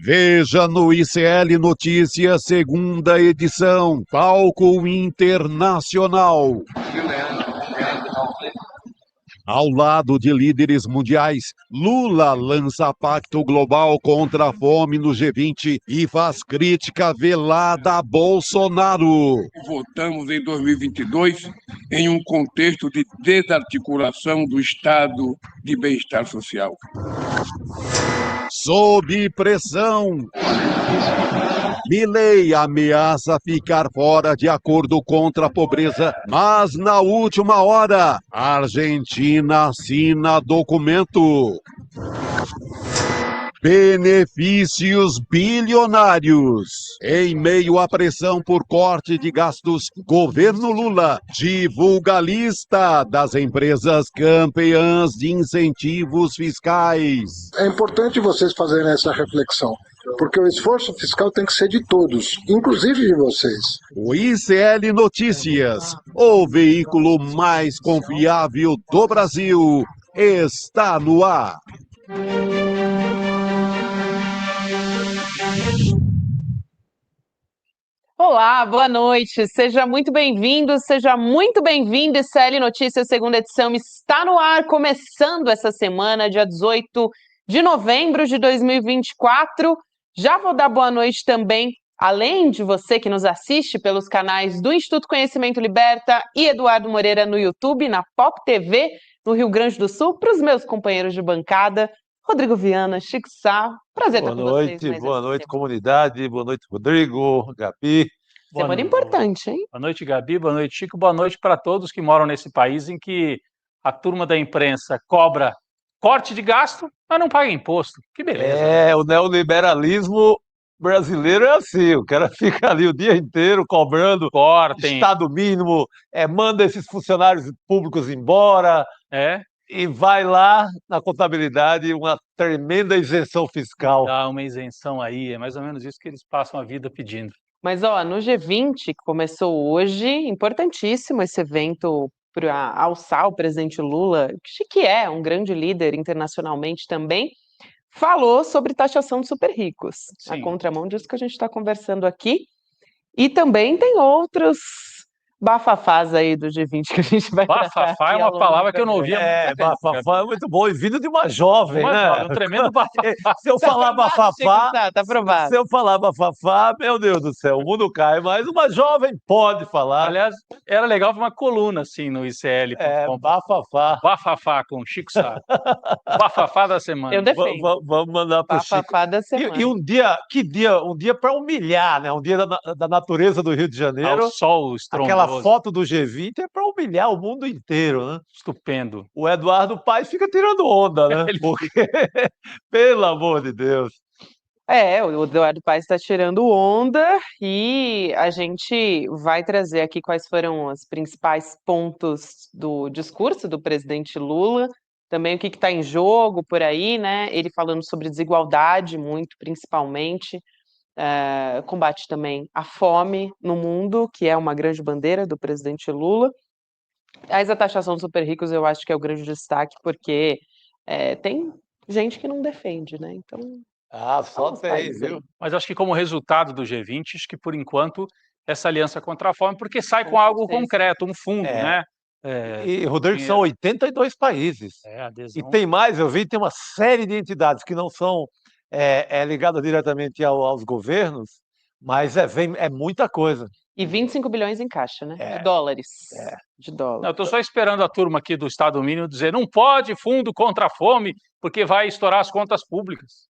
Veja no ICL Notícias, segunda edição, palco internacional. Ao lado de líderes mundiais, Lula lança pacto global contra a fome no G20 e faz crítica velada a Bolsonaro. Votamos em 2022 em um contexto de desarticulação do Estado de bem-estar social. Sob pressão, Milei ameaça ficar fora de acordo contra a pobreza, mas na última hora, a Argentina assina documento. Benefícios bilionários. Em meio à pressão por corte de gastos, governo Lula divulga a lista das empresas campeãs de incentivos fiscais. É importante vocês fazerem essa reflexão, porque o esforço fiscal tem que ser de todos, inclusive de vocês. O ICL Notícias, o veículo mais confiável do Brasil, está no ar. Olá, boa noite, seja muito bem-vindo, seja muito bem-vindo. ICL Notícias, segunda edição, está no ar, começando essa semana, dia 18 de novembro de 2024. Já vou dar boa noite também, além de você que nos assiste pelos canais do Instituto Conhecimento Liberta e Eduardo Moreira no YouTube, na Pop TV, no Rio Grande do Sul, para os meus companheiros de bancada, Rodrigo Viana, Chico Sá, prazer estar com vocês. Boa noite, comunidade, boa noite, Rodrigo, Gabi. Semana importante, hein? Boa noite, Gabi, boa noite, Chico, boa noite para todos que moram nesse país em que a turma da imprensa cobra corte de gasto, mas não paga imposto. Que beleza. O neoliberalismo brasileiro é assim, o cara fica ali o dia inteiro cobrando Estado mínimo, manda esses funcionários públicos embora, e vai lá na contabilidade uma tremenda isenção fiscal. Dá uma isenção aí, é mais ou menos isso que eles passam a vida pedindo. Mas, no G20, que começou hoje, importantíssimo esse evento para alçar o presidente Lula, que é um grande líder internacionalmente também, falou sobre taxação de super ricos. Sim. A contramão disso que a gente está conversando aqui. E também tem outros bafafás aí do G20 que a gente vai tratar. Bafafá é uma palavra que eu não ouvia. Bafafá é muito bom, e vindo de uma jovem, né? Um tremendo bafafá. Se eu falar bafafá, Tá aprovado. se eu falar bafafá, meu Deus do céu, o mundo cai, mas uma jovem pode falar. Aliás, era legal ver uma coluna assim no ICL. Bafafá. Bafafá com Chico Sá. Bafafá da semana. Eu defendo. Vamos mandar para o Chico. Bafafá da semana. E um dia para humilhar, né? Um dia da natureza do Rio de Janeiro. Ao sol estrondoso. Aquela foto do G20 é para humilhar o mundo inteiro, né? Estupendo. O Eduardo Paes fica tirando onda, né? Porque, pelo amor de Deus. O Eduardo Paes está tirando onda e a gente vai trazer aqui quais foram os principais pontos do discurso do presidente Lula, também o que está em jogo por aí, né? Ele falando sobre desigualdade muito, principalmente, combate também à fome no mundo, que é uma grande bandeira do presidente Lula. Mas a taxação dos super ricos eu acho que é o grande destaque, porque tem gente que não defende, né? Então... só tem, viu? Mas acho que como resultado do G20, acho que por enquanto essa aliança contra a fome, porque sai com algo concreto, um fundo, né? E, Rodrigo, são 82 países. Adesão. E tem mais, eu vi, tem uma série de entidades que não são ligadas diretamente aos governos, mas é muita coisa. E 25 bilhões em caixa, né? De dólares. De dólar. Não, eu estou só esperando a turma aqui do Estado mínimo dizer não pode fundo contra a fome, porque vai estourar as contas públicas.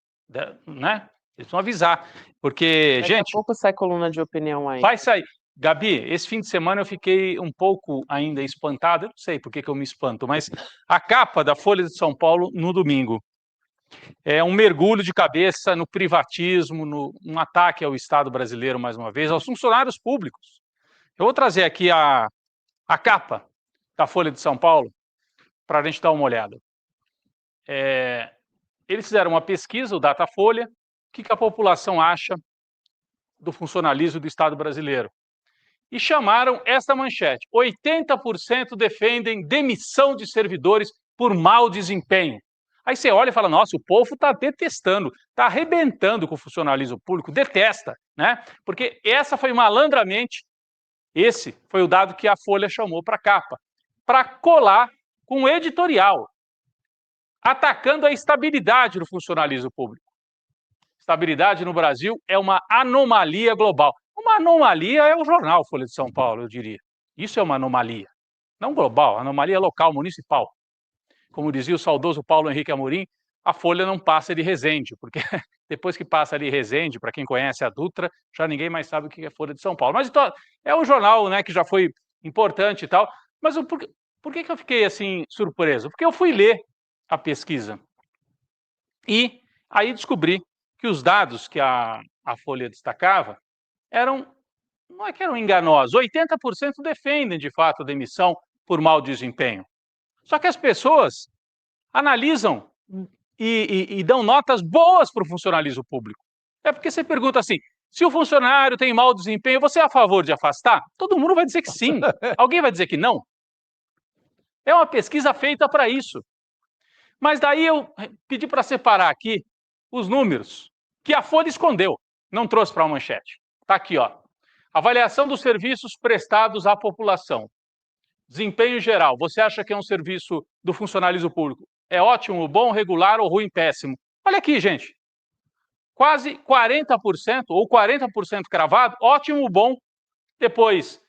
Né? Eles vão avisar, porque, Daqui gente... a pouco sai coluna de opinião aí. Vai sair. Gabi, esse fim de semana eu fiquei um pouco ainda espantado, eu não sei por que eu me espanto, mas a capa da Folha de São Paulo no domingo é um mergulho de cabeça no privatismo, um ataque ao Estado brasileiro, mais uma vez, aos funcionários públicos. Eu vou trazer aqui a capa da Folha de São Paulo para a gente dar uma olhada. Eles fizeram uma pesquisa, o Datafolha, o que a população acha do funcionalismo do Estado brasileiro. E chamaram esta manchete: 80% defendem demissão de servidores por mau desempenho. Aí você olha e fala, nossa, o povo está detestando, está arrebentando com o funcionalismo público, detesta, né? Porque essa foi malandramente, esse foi o dado que a Folha chamou para a capa, para colar com um editorial, atacando a estabilidade do funcionalismo público. Estabilidade no Brasil é uma anomalia global. Uma anomalia é o jornal Folha de São Paulo, eu diria. Isso é uma anomalia. Não global, anomalia local, municipal. Como dizia o saudoso Paulo Henrique Amorim, a Folha não passa de Resende, porque depois que passa ali Resende, para quem conhece a Dutra, já ninguém mais sabe o que é Folha de São Paulo. Mas então, é um jornal, né, que já foi importante e tal. Mas por que eu fiquei assim surpreso? Porque eu fui ler a pesquisa e aí descobri que os dados que a Folha destacava não é que eram enganosos, 80% defendem de fato a demissão por mau desempenho. Só que as pessoas analisam e dão notas boas para o funcionalismo público. É porque você pergunta assim, se o funcionário tem mau desempenho, você é a favor de afastar? Todo mundo vai dizer que sim. Alguém vai dizer que não? É uma pesquisa feita para isso. Mas daí eu pedi para separar aqui os números que a Folha escondeu, não trouxe para a manchete. Está aqui, ó. Avaliação dos serviços prestados à população. Desempenho geral. Você acha que é um serviço do funcionalismo público? É ótimo, bom, regular ou ruim, péssimo? Olha aqui, gente. Quase 40% ou 40% cravado, ótimo, bom. Depois,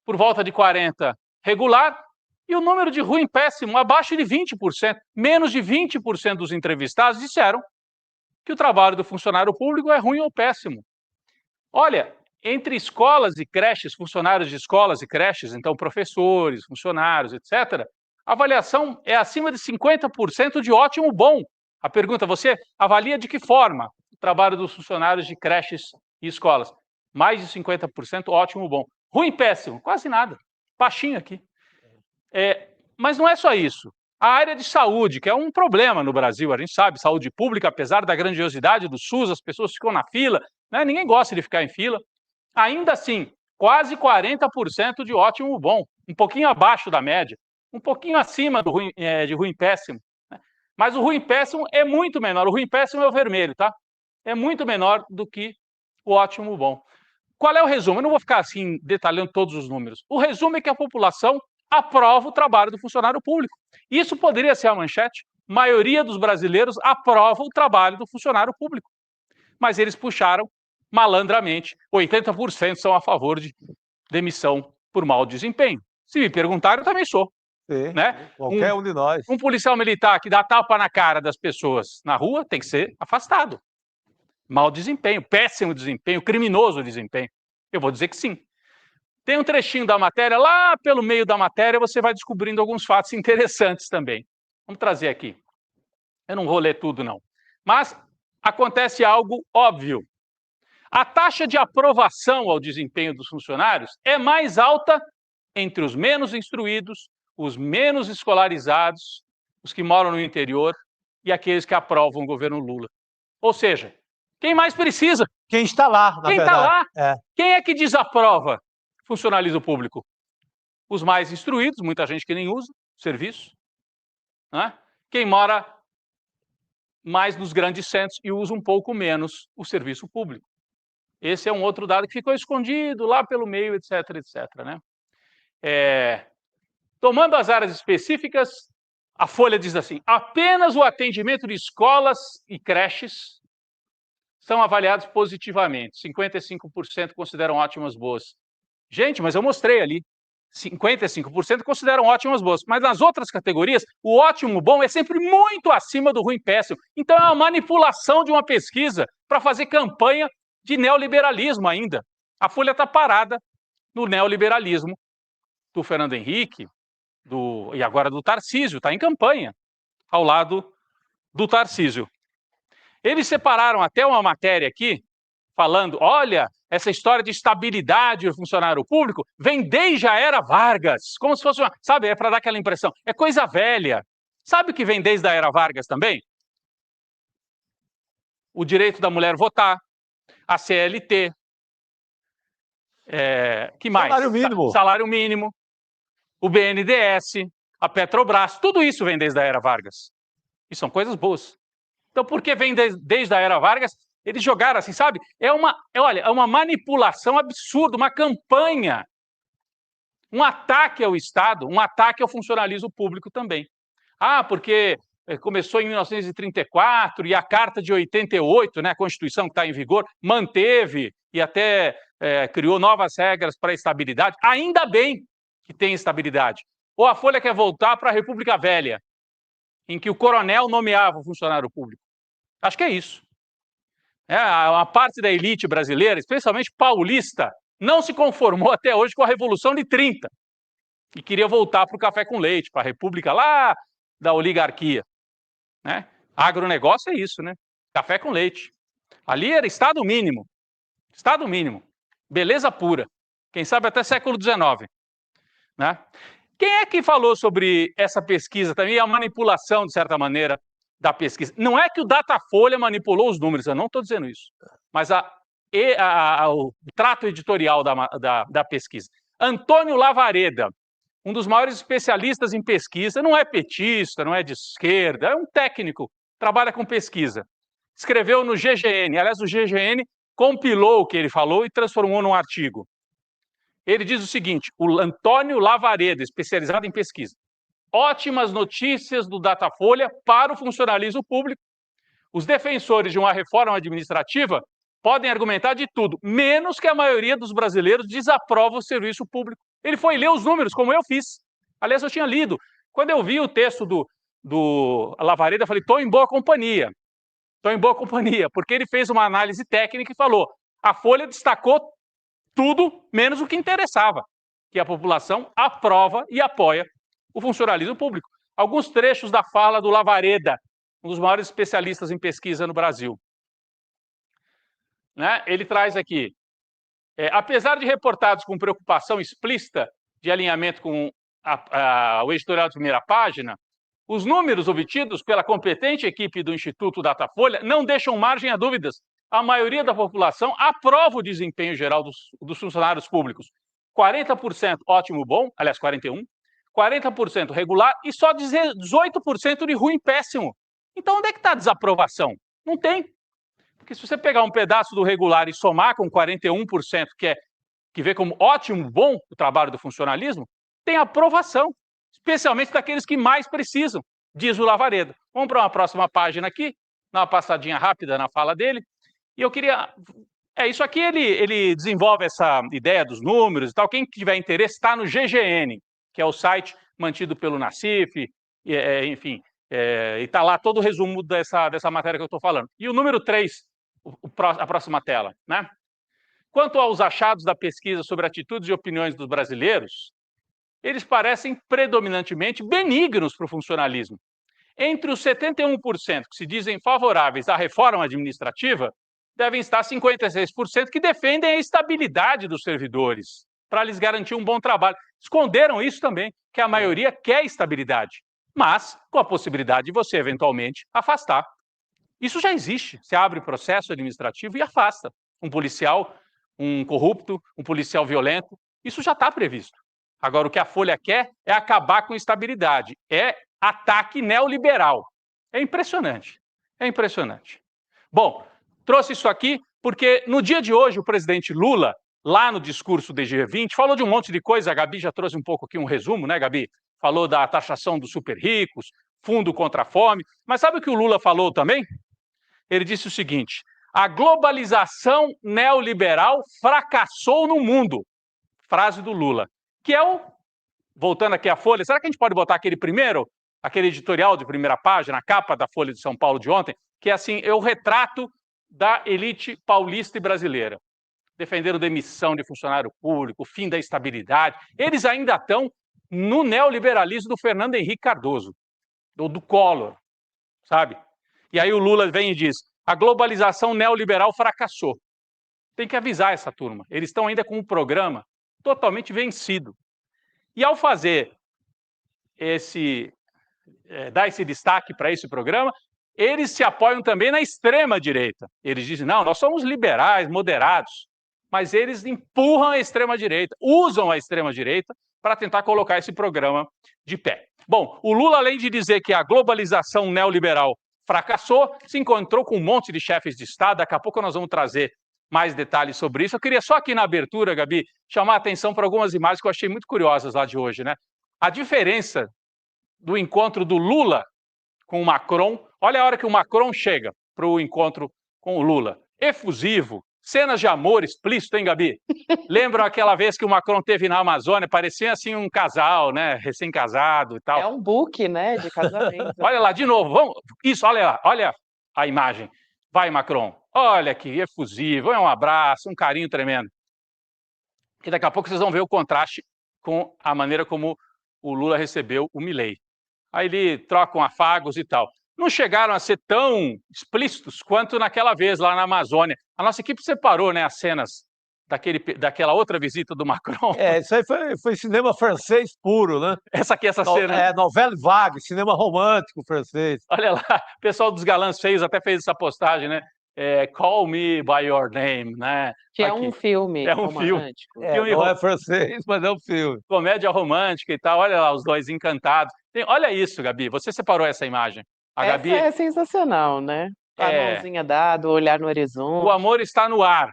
por volta de 40%, regular. E o número de ruim, péssimo, abaixo de 20%. Menos de 20% dos entrevistados disseram que o trabalho do funcionário público é ruim ou péssimo. Olha, entre escolas e creches, funcionários de escolas e creches, então professores, funcionários, etc., a avaliação é acima de 50% de ótimo bom. A pergunta, você avalia de que forma o trabalho dos funcionários de creches e escolas? Mais de 50% ótimo bom. Ruim, péssimo, quase nada. Baixinho aqui. Mas não é só isso. A área de saúde, que é um problema no Brasil, a gente sabe, saúde pública, apesar da grandiosidade do SUS, as pessoas ficam na fila, né? Ninguém gosta de ficar em fila. Ainda assim, quase 40% de ótimo bom, um pouquinho abaixo da média, um pouquinho acima do ruim, de ruim péssimo. Né? Mas o ruim péssimo é muito menor, o ruim péssimo é o vermelho, tá? É muito menor do que o ótimo bom. Qual é o resumo? Eu não vou ficar assim detalhando todos os números. O resumo é que a população aprova o trabalho do funcionário público. Isso poderia ser a manchete. A maioria dos brasileiros aprova o trabalho do funcionário público. Mas eles puxaram malandramente. 80% são a favor de demissão por mau desempenho. Se me perguntarem, eu também sou. Sim, né? qualquer um de nós. Um policial militar que dá tapa na cara das pessoas na rua tem que ser afastado. Mau desempenho, péssimo desempenho, criminoso desempenho. Eu vou dizer que sim. Tem um trechinho da matéria, lá pelo meio da matéria você vai descobrindo alguns fatos interessantes também. Vamos trazer aqui. Eu não vou ler tudo, não. Mas acontece algo óbvio. A taxa de aprovação ao desempenho dos funcionários é mais alta entre os menos instruídos, os menos escolarizados, os que moram no interior e aqueles que aprovam o governo Lula. Ou seja, quem mais precisa? Quem está lá, na Quem verdade. está lá? É. Quem é que desaprova funcionalismo público? Os mais instruídos, muita gente que nem usa o serviço. Né? Quem mora mais nos grandes centros e usa um pouco menos o serviço público. Esse é um outro dado que ficou escondido lá pelo meio, etc, etc. Né? Tomando as áreas específicas, a Folha diz assim, apenas o atendimento de escolas e creches são avaliados positivamente. 55% consideram ótimas boas. Gente, mas eu mostrei ali. 55% consideram ótimas boas. Mas nas outras categorias, o ótimo bom é sempre muito acima do ruim péssimo. Então é uma manipulação de uma pesquisa para fazer campanha de neoliberalismo ainda. A Folha está parada no neoliberalismo do Fernando Henrique e agora do Tarcísio, está em campanha ao lado do Tarcísio. Eles separaram até uma matéria aqui, falando, olha, essa história de estabilidade do funcionário público vem desde a era Vargas, como se fosse uma, sabe, é para dar aquela impressão, é coisa velha. Sabe o que vem desde a era Vargas também? O direito da mulher votar, a CLT, que mais? Salário mínimo. Salário mínimo, o BNDES, a Petrobras, tudo isso vem desde a era Vargas. E são coisas boas. Então, por que vem desde a era Vargas? Eles jogaram assim, sabe? Olha, é uma manipulação absurda, uma campanha, um ataque ao Estado, um ataque ao funcionalismo público também. Ah, porque começou em 1934 e a Carta de 88, né, a Constituição que está em vigor, manteve e até criou novas regras para a estabilidade. Ainda bem que tem estabilidade. Ou a Folha quer voltar para a República Velha, em que o coronel nomeava o funcionário público. Acho que é isso. Uma parte da elite brasileira, especialmente paulista, não se conformou até hoje com a Revolução de 30 e queria voltar para o café com leite, para a república lá da oligarquia. Né? Agronegócio é isso, né? Café com leite. Ali era Estado mínimo. Estado mínimo. Beleza pura. Quem sabe até século XIX. Né? Quem é que falou sobre essa pesquisa também, a manipulação, de certa maneira, da pesquisa? Não é que o Datafolha manipulou os números, eu não estou dizendo isso, mas o trato editorial da pesquisa. Antônio Lavareda, um dos maiores especialistas em pesquisa, não é petista, não é de esquerda, é um técnico, trabalha com pesquisa. Escreveu no GGN, aliás, o GGN compilou o que ele falou e transformou num artigo. Ele diz o seguinte, o Antônio Lavareda, especializado em pesquisa, ótimas notícias do Datafolha para o funcionalismo público. Os defensores de uma reforma administrativa podem argumentar de tudo, menos que a maioria dos brasileiros desaprova o serviço público. Ele foi ler os números, como eu fiz. Aliás, eu tinha lido. Quando eu vi o texto do Lavareda, eu falei, estou em boa companhia. Estou em boa companhia, porque ele fez uma análise técnica e falou, a Folha destacou tudo menos o que interessava, que a população aprova e apoia o funcionalismo público. Alguns trechos da fala do Lavareda, um dos maiores especialistas em pesquisa no Brasil. Né? Ele traz aqui, apesar de reportados com preocupação explícita de alinhamento com o editorial de primeira página, os números obtidos pela competente equipe do Instituto Datafolha não deixam margem a dúvidas. A maioria da população aprova o desempenho geral dos funcionários públicos. 40% ótimo bom, aliás, 41%, 40% regular e só 18% de ruim péssimo. Então, onde é que está a desaprovação? Não tem. Porque se você pegar um pedaço do regular e somar com 41%, que vê como ótimo bom o trabalho do funcionalismo, tem aprovação, especialmente daqueles que mais precisam, diz o Lavareda. Vamos para uma próxima página aqui, dar uma passadinha rápida na fala dele. E eu queria... isso aqui ele desenvolve essa ideia dos números e tal. Quem tiver interesse está no GGN, que é o site mantido pelo Nassif, enfim, e está lá todo o resumo dessa matéria que eu estou falando. E o número 3, a próxima tela. Né? Quanto aos achados da pesquisa sobre atitudes e opiniões dos brasileiros, eles parecem predominantemente benignos para o funcionalismo. Entre os 71% que se dizem favoráveis à reforma administrativa, devem estar 56% que defendem a estabilidade dos servidores, para lhes garantir um bom trabalho. Esconderam isso também, que a maioria quer estabilidade, mas com a possibilidade de você, eventualmente, afastar. Isso já existe. Você abre processo administrativo e afasta um policial, um corrupto, um policial violento. Isso já está previsto. Agora, o que a Folha quer é acabar com a estabilidade. É ataque neoliberal. É impressionante. É impressionante. Bom, trouxe isso aqui porque no dia de hoje o presidente Lula, lá no discurso do G20, falou de um monte de coisa. A Gabi já trouxe um pouco aqui um resumo, né, Gabi? Falou da taxação dos super ricos, fundo contra a fome. Mas sabe o que o Lula falou também? Ele disse o seguinte, a globalização neoliberal fracassou no mundo. Frase do Lula. Que é voltando aqui à Folha, será que a gente pode botar aquele editorial de primeira página, a capa da Folha de São Paulo de ontem, que é assim, é o retrato da elite paulista e brasileira. Defenderam demissão de funcionário público, o fim da estabilidade. Eles ainda estão no neoliberalismo do Fernando Henrique Cardoso, do Collor, sabe? E aí o Lula vem e diz, a globalização neoliberal fracassou. Tem que avisar essa turma. Eles estão ainda com um programa totalmente vencido. E ao fazer dar esse destaque para esse programa, eles se apoiam também na extrema-direita. Eles dizem, não, nós somos liberais, moderados, mas eles empurram a extrema-direita, usam a extrema-direita para tentar colocar esse programa de pé. Bom, o Lula, além de dizer que a globalização neoliberal fracassou, se encontrou com um monte de chefes de Estado. Daqui a pouco nós vamos trazer mais detalhes sobre isso. Eu queria só aqui na abertura, Gabi, chamar a atenção para algumas imagens que eu achei muito curiosas lá de hoje, né? A diferença do encontro do Lula com o Macron. Olha a hora que o Macron chega para o encontro com o Lula. Efusivo, cenas de amor explícito, hein, Gabi? Lembram aquela vez que o Macron teve na Amazônia? Parecia assim um casal, né? Recém-casado e tal. É um book, né, de casamento. Olha lá, de novo. Vamos... Isso, olha lá, olha a imagem. Vai, Macron. Olha que efusivo, é um abraço, um carinho tremendo. E daqui a pouco vocês vão ver o contraste com a maneira como o Lula recebeu o Milei. Aí ele trocam afagos e tal. Não chegaram a ser tão explícitos quanto naquela vez lá na Amazônia. A nossa equipe separou, né, as cenas daquela outra visita do Macron. Isso aí foi cinema francês puro, né? Essa cena. Novela vague, cinema romântico francês. Olha lá, o pessoal dos Galãs até fez essa postagem, né? Call Me By Your Name, né? Que é um filme romântico. Não é francês, mas é um filme. Comédia romântica e tal. Olha lá, os dois encantados. Olha isso, Gabi, você separou essa imagem. Gabi... é sensacional, né? A mãozinha dada, o olhar no horizonte. O amor está no ar.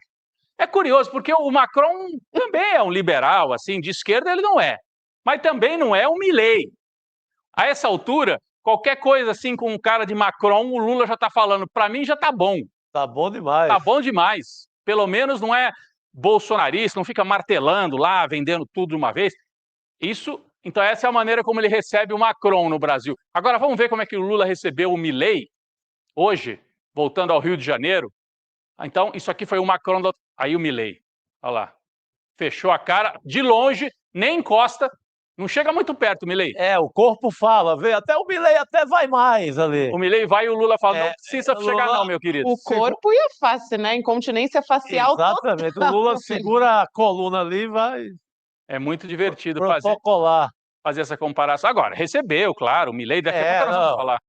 É curioso, porque o Macron também é um liberal, assim, de esquerda ele não é. Mas também não é um Milei. A essa altura, qualquer coisa assim com um cara de Macron, o Lula já está falando, para mim já está bom. Tá bom demais. Tá bom demais. Pelo menos não é bolsonarista, não fica martelando lá, vendendo tudo de uma vez. Então essa é a maneira como ele recebe o Macron no Brasil. Agora vamos ver como é que o Lula recebeu o Milei hoje, voltando ao Rio de Janeiro. Então isso aqui foi o Macron, aí o Milei. Olha lá. Fechou a cara, de longe, nem encosta. Não chega muito perto, Milei. O corpo fala, vê, até o Milei até vai mais ali. O Milei vai e o Lula fala, não precisa chegar não, meu querido. O corpo ia fácil, né? Incontinência facial Exatamente, total. O Lula segura a coluna ali e vai... É muito divertido fazer essa comparação. Agora, recebeu, claro, o Milei, daqui a pouco nós vamos falar.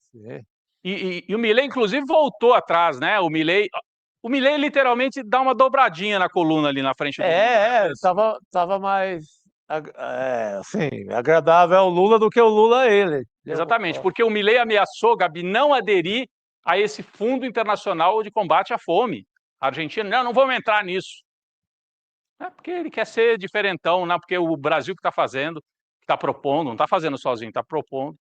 E o Milei, inclusive, voltou atrás, né? O Milei literalmente dá uma dobradinha na coluna ali na frente do tava mais... assim, agradável ao Lula do que o Lula a ele. Exatamente, porque o Milei ameaçou, Gabi, não aderir a esse Fundo Internacional de Combate à Fome. A Argentina, não vamos entrar nisso. Porque ele quer ser diferentão, não porque o Brasil que está fazendo, que está propondo, não está fazendo sozinho, está propondo.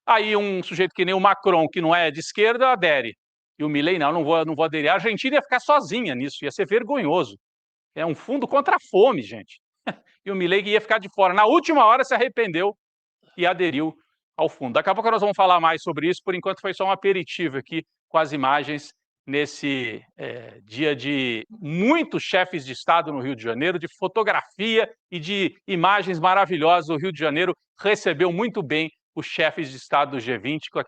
Aí um sujeito que nem o Macron, que não é de esquerda, adere. E o Milei, não vou aderir. A Argentina ia ficar sozinha nisso, ia ser vergonhoso. É um fundo contra a fome, gente. E o Milei ia ficar de fora. Na última hora se arrependeu e aderiu ao fundo. Daqui a pouco nós vamos falar mais sobre isso. Por enquanto foi só um aperitivo aqui com as imagens nesse dia de muitos chefes de Estado no Rio de Janeiro, de fotografia e de imagens maravilhosas. O Rio de Janeiro recebeu muito bem os chefes de Estado do G20 com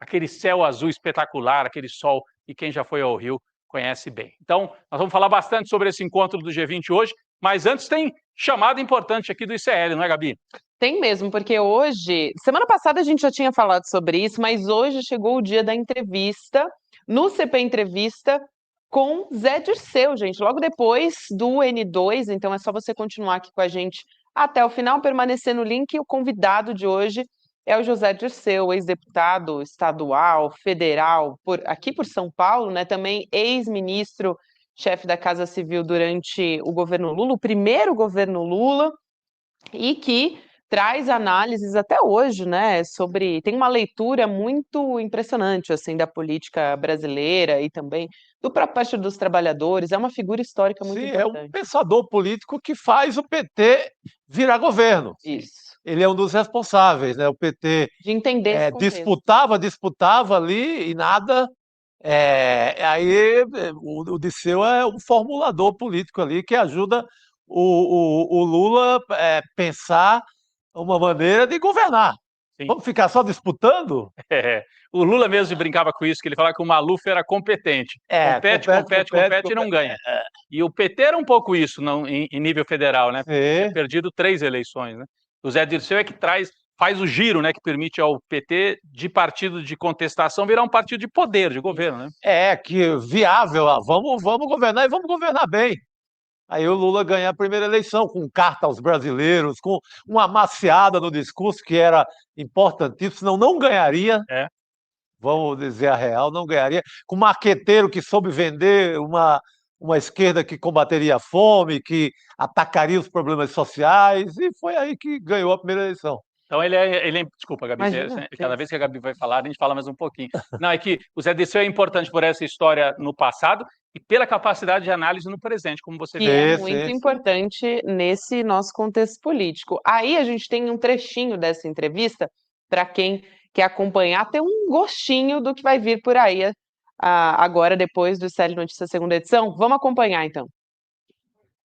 aquele céu azul espetacular, aquele sol, e quem já foi ao Rio conhece bem. Então, nós vamos falar bastante sobre esse encontro do G20 hoje, mas antes tem chamada importante aqui do ICL, não é, Gabi? Tem mesmo, porque hoje... Semana passada a gente já tinha falado sobre isso, mas hoje chegou o dia da entrevista, no CP Entrevista, com Zé Dirceu, gente, logo depois do N2, então é só você continuar aqui com a gente até o final, permanecer no link, e o convidado de hoje é o José Dirceu, ex-deputado estadual, federal, aqui por São Paulo, né, também ex-ministro, chefe da Casa Civil durante o governo Lula, o primeiro governo Lula, e que traz análises até hoje, né, tem uma leitura muito impressionante, assim, da política brasileira e também do próprio Partido dos Trabalhadores, é uma figura histórica muito importante. É um pensador político que faz o PT virar governo. Isso. Ele é um dos responsáveis, né, o PT de entender disputava ali e nada... aí o Dirceu é um formulador político ali que ajuda o Lula a pensar uma maneira de governar. Sim. Vamos ficar só disputando? O Lula mesmo brincava com isso, que ele falava que o Maluf era competente. Compete e não ganha. E o PT era um pouco isso em nível federal, né? Tinha perdido 3 eleições, né? O Zé Dirceu é que faz o giro, né, que permite ao PT, de partido de contestação, virar um partido de poder, de governo, né? Que viável, vamos governar e vamos governar bem. aí o Lula ganha a primeira eleição, com carta aos brasileiros, com uma amaciada no discurso que era importantíssimo, senão não ganharia, vamos dizer a real, não ganharia, com um marqueteiro que soube vender uma esquerda que combateria a fome, que atacaria os problemas sociais, e foi aí que ganhou a primeira eleição. Então desculpa, Gabi, cada vez que a Gabi vai falar, a gente fala mais um pouquinho. Não, é que o Zé Dirceu é importante por essa história no passado e pela capacidade de análise no presente, como você que é muito importante nesse nosso contexto político. Aí a gente tem um trechinho dessa entrevista para quem quer acompanhar, ter um gostinho do que vai vir por aí agora, depois do Estadão Notícias segunda edição. Vamos acompanhar, então.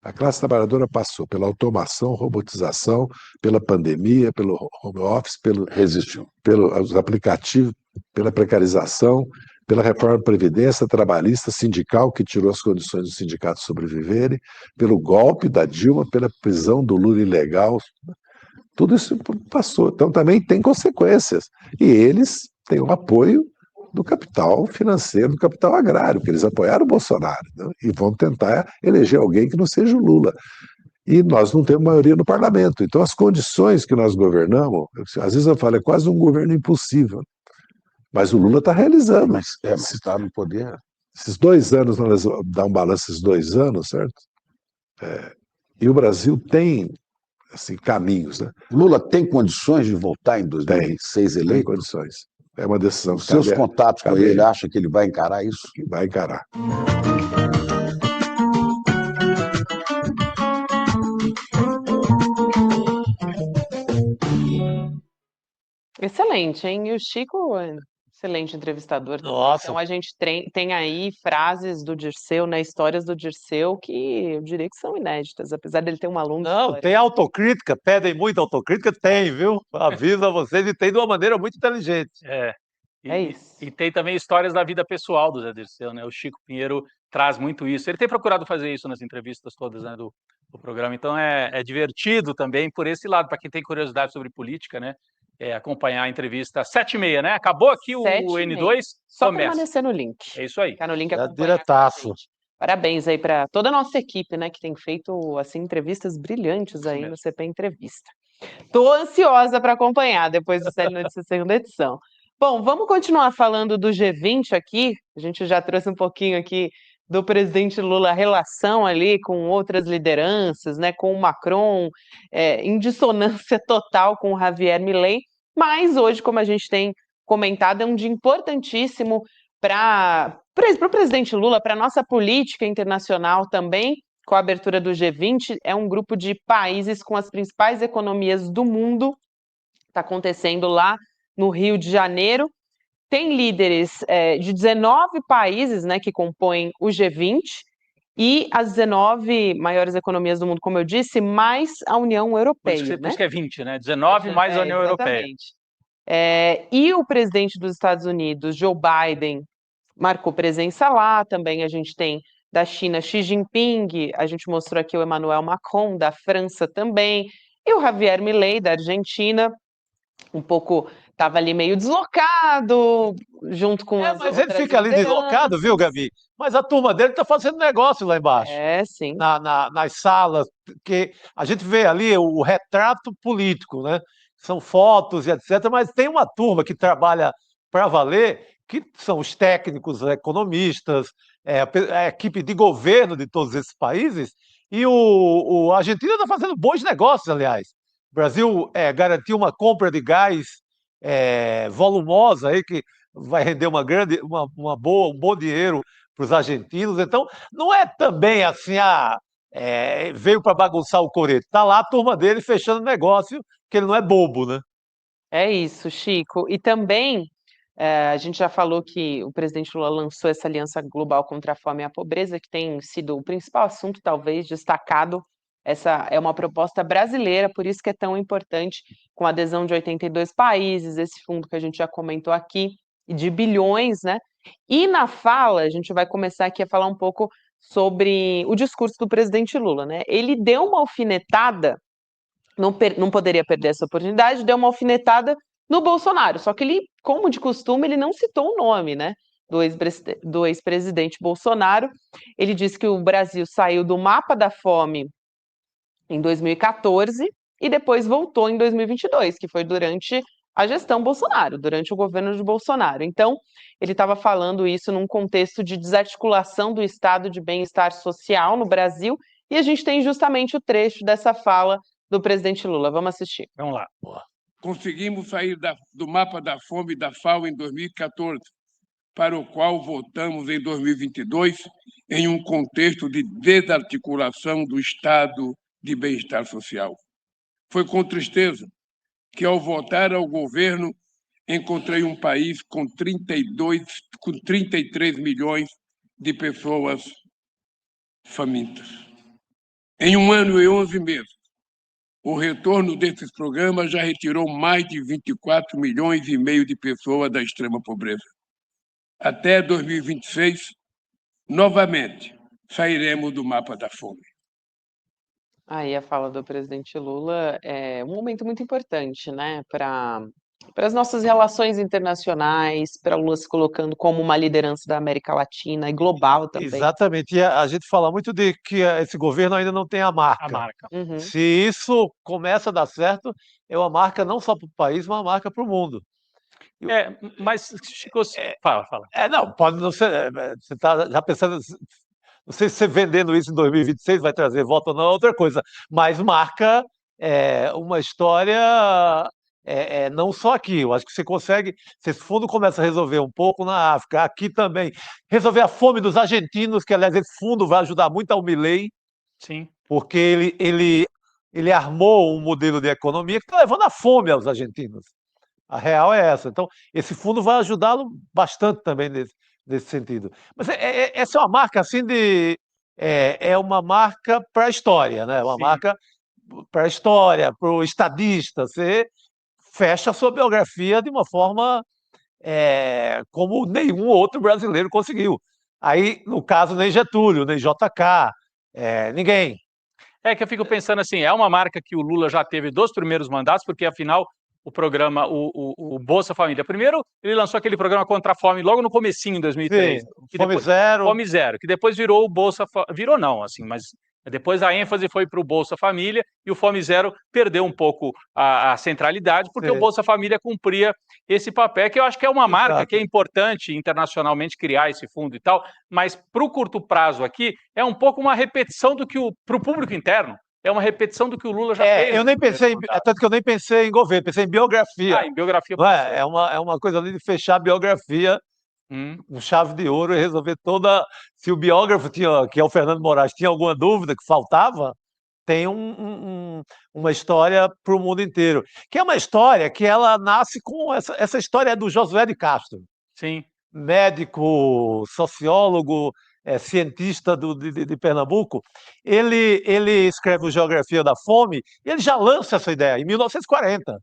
A classe trabalhadora passou pela automação, robotização, pela pandemia, pelo home office, pelos aplicativos, pela precarização, pela reforma da Previdência trabalhista, sindical, que tirou as condições dos sindicatos sobreviverem, pelo golpe da Dilma, pela prisão do Lula ilegal. Tudo isso passou. Então também tem consequências. E eles têm o apoio do capital financeiro, do capital agrário, porque eles apoiaram o Bolsonaro, né? E vão tentar eleger alguém que não seja o Lula. E nós não temos maioria no parlamento. Então as condições que nós governamos, às vezes eu falo, é quase um governo impossível. Mas o Lula está realizando. Mas está no poder. Esses 2 anos, nós vamos dar um balanço esses 2 anos, certo? E o Brasil tem assim, caminhos, né? Lula tem condições de voltar em 2026 eleito? Tem condições. É uma decisão. Os seus contatos com ele, acha que ele vai encarar isso? Vai encarar. Excelente, hein? E o Chico, excelente entrevistador. Nossa. Então a gente tem aí frases do Dirceu, né? Histórias do Dirceu que eu diria que são inéditas, apesar dele ter uma longa Não, história. tem autocrítica, pedem muita autocrítica, tem, viu? Aviso a vocês, e tem de uma maneira muito inteligente. É isso. E tem também histórias da vida pessoal do Zé Dirceu, né? O Chico Pinheiro traz muito isso. Ele tem procurado fazer isso nas entrevistas todas, né, do programa. Então é divertido também por esse lado, para quem tem curiosidade sobre política, né? Acompanhar a entrevista 7h30, né? Acabou aqui o 7h30. N2, Só começa. permanecer no link. É isso aí. Ficar no link, É acompanhar com a diretaço. gente. Parabéns aí para toda a nossa equipe, né? Que tem feito assim entrevistas brilhantes aí no CP Entrevista. Tô ansiosa para acompanhar depois do Estadão Notícias segunda edição. Bom, vamos continuar falando do G20 aqui. A gente já trouxe um pouquinho aqui do presidente Lula, a relação ali com outras lideranças, né, com o Macron, em dissonância total com o Javier Milei, mas hoje, como a gente tem comentado, é um dia importantíssimo para o presidente Lula, para a nossa política internacional também, com a abertura do G20, é um grupo de países com as principais economias do mundo, está acontecendo lá no Rio de Janeiro. Tem líderes de 19 países, né, que compõem o G20 e as 19 maiores economias do mundo, como eu disse, mais a União Europeia. Por isso que é 20, né? 19 mais a União Europeia. E o presidente dos Estados Unidos, Joe Biden, marcou presença lá. Também a gente tem da China, Xi Jinping, a gente mostrou aqui o Emmanuel Macron, da França também, e o Javier Milei, da Argentina, um pouco... Estava ali meio deslocado, junto com as mas ele fica ali deslocado, viu, Gabi? Mas a turma dele está fazendo negócio lá embaixo. Sim. Nas salas, porque a gente vê ali o retrato político, né? São fotos e etc. Mas tem uma turma que trabalha para valer, que são os técnicos, os economistas, a equipe de governo de todos esses países, e a Argentina está fazendo bons negócios, aliás. O Brasil garantiu uma compra de gás volumosa aí, que vai render um bom dinheiro para os argentinos. Então, não é também assim, veio para bagunçar o coreto. Está lá a turma dele fechando negócio, que ele não é bobo, né? É isso, Chico. E também, a gente já falou que o presidente Lula lançou essa aliança global contra a fome e a pobreza, que tem sido o principal assunto, talvez, destacado. Essa é uma proposta brasileira, por isso que é tão importante, com a adesão de 82 países, esse fundo que a gente já comentou aqui, de bilhões, né? E na fala, a gente vai começar aqui a falar um pouco sobre o discurso do presidente Lula, né? Ele deu uma alfinetada, não poderia perder essa oportunidade, deu uma alfinetada no Bolsonaro, só que ele, como de costume, ele não citou o nome, né? do ex-presidente Bolsonaro. Ele disse que o Brasil saiu do mapa da fome em 2014 e depois voltou em 2022, que foi durante a gestão Bolsonaro, durante o governo de Bolsonaro. Então, ele estava falando isso num contexto de desarticulação do estado de bem-estar social no Brasil, e a gente tem justamente o trecho dessa fala do presidente Lula. Vamos assistir. Vamos lá. Conseguimos sair do mapa da fome da FAO em 2014, para o qual voltamos em 2022, em um contexto de desarticulação do estado de bem-estar social. Foi com tristeza que, ao voltar ao governo, encontrei um país com 33 milhões de pessoas famintas. Em 1 ano e 11 meses, o retorno desses programas já retirou mais de 24 milhões e meio de pessoas da extrema pobreza. Até 2026, novamente, sairemos do mapa da fome. Aí a fala do presidente Lula é um momento muito importante, né, para as nossas relações internacionais, para Lula se colocando como uma liderança da América Latina e global também. Exatamente. E a gente fala muito de que esse governo ainda não tem a A marca. marca. Uhum. Se isso começa a dar certo, é uma marca não só para o país, mas uma marca para o mundo. Mas, Chico, fala. Não, pode não ser. Você está já pensando. Não sei se você vendendo isso em 2026 vai trazer voto ou não, é outra coisa. Mas marca uma história, não só aqui. Eu acho que você consegue. Se esse fundo começa a resolver um pouco na África, aqui também, resolver a fome dos argentinos, que aliás esse fundo vai ajudar muito ao Milei, Sim. porque ele armou um modelo de economia que está levando à fome aos argentinos. A real é essa. Então, esse fundo vai ajudá-lo bastante também nesse sentido. Mas essa é uma marca assim é uma marca para a história, né? Uma Sim. marca para a história, para o estadista. Você fecha a sua biografia de uma forma como nenhum outro brasileiro conseguiu. Aí, no caso, nem Getúlio, nem JK, ninguém. É que eu fico pensando assim, é uma marca que o Lula já teve dos primeiros mandatos, porque afinal o programa, o Bolsa Família, primeiro ele lançou aquele programa contra a fome logo no comecinho, em 2003. Sim, que Fome depois, Zero. Fome Zero, que depois virou o Bolsa... Virou não, assim, mas depois a ênfase foi para o Bolsa Família e o Fome Zero perdeu um pouco a centralidade, porque Sim. o Bolsa Família cumpria esse papel, que eu acho que é uma marca Exato. que é importante internacionalmente criar esse fundo e tal, mas para o curto prazo aqui é um pouco uma repetição do que para o público interno, é uma repetição do que o Lula já fez. Eu nem pensei, tanto que eu nem pensei em governo, pensei em biografia. Em biografia. Não é? É uma coisa ali de fechar a biografia com chave de ouro e resolver toda. Se o biógrafo tinha, que é o Fernando Moraes, tinha alguma dúvida que faltava, tem uma história para o mundo inteiro. Que é uma história que ela nasce com essa história do Josué de Castro. Sim. Médico, sociólogo, cientista de Pernambuco. Ele escreve o Geografia da Fome e ele já lança essa ideia em 1940.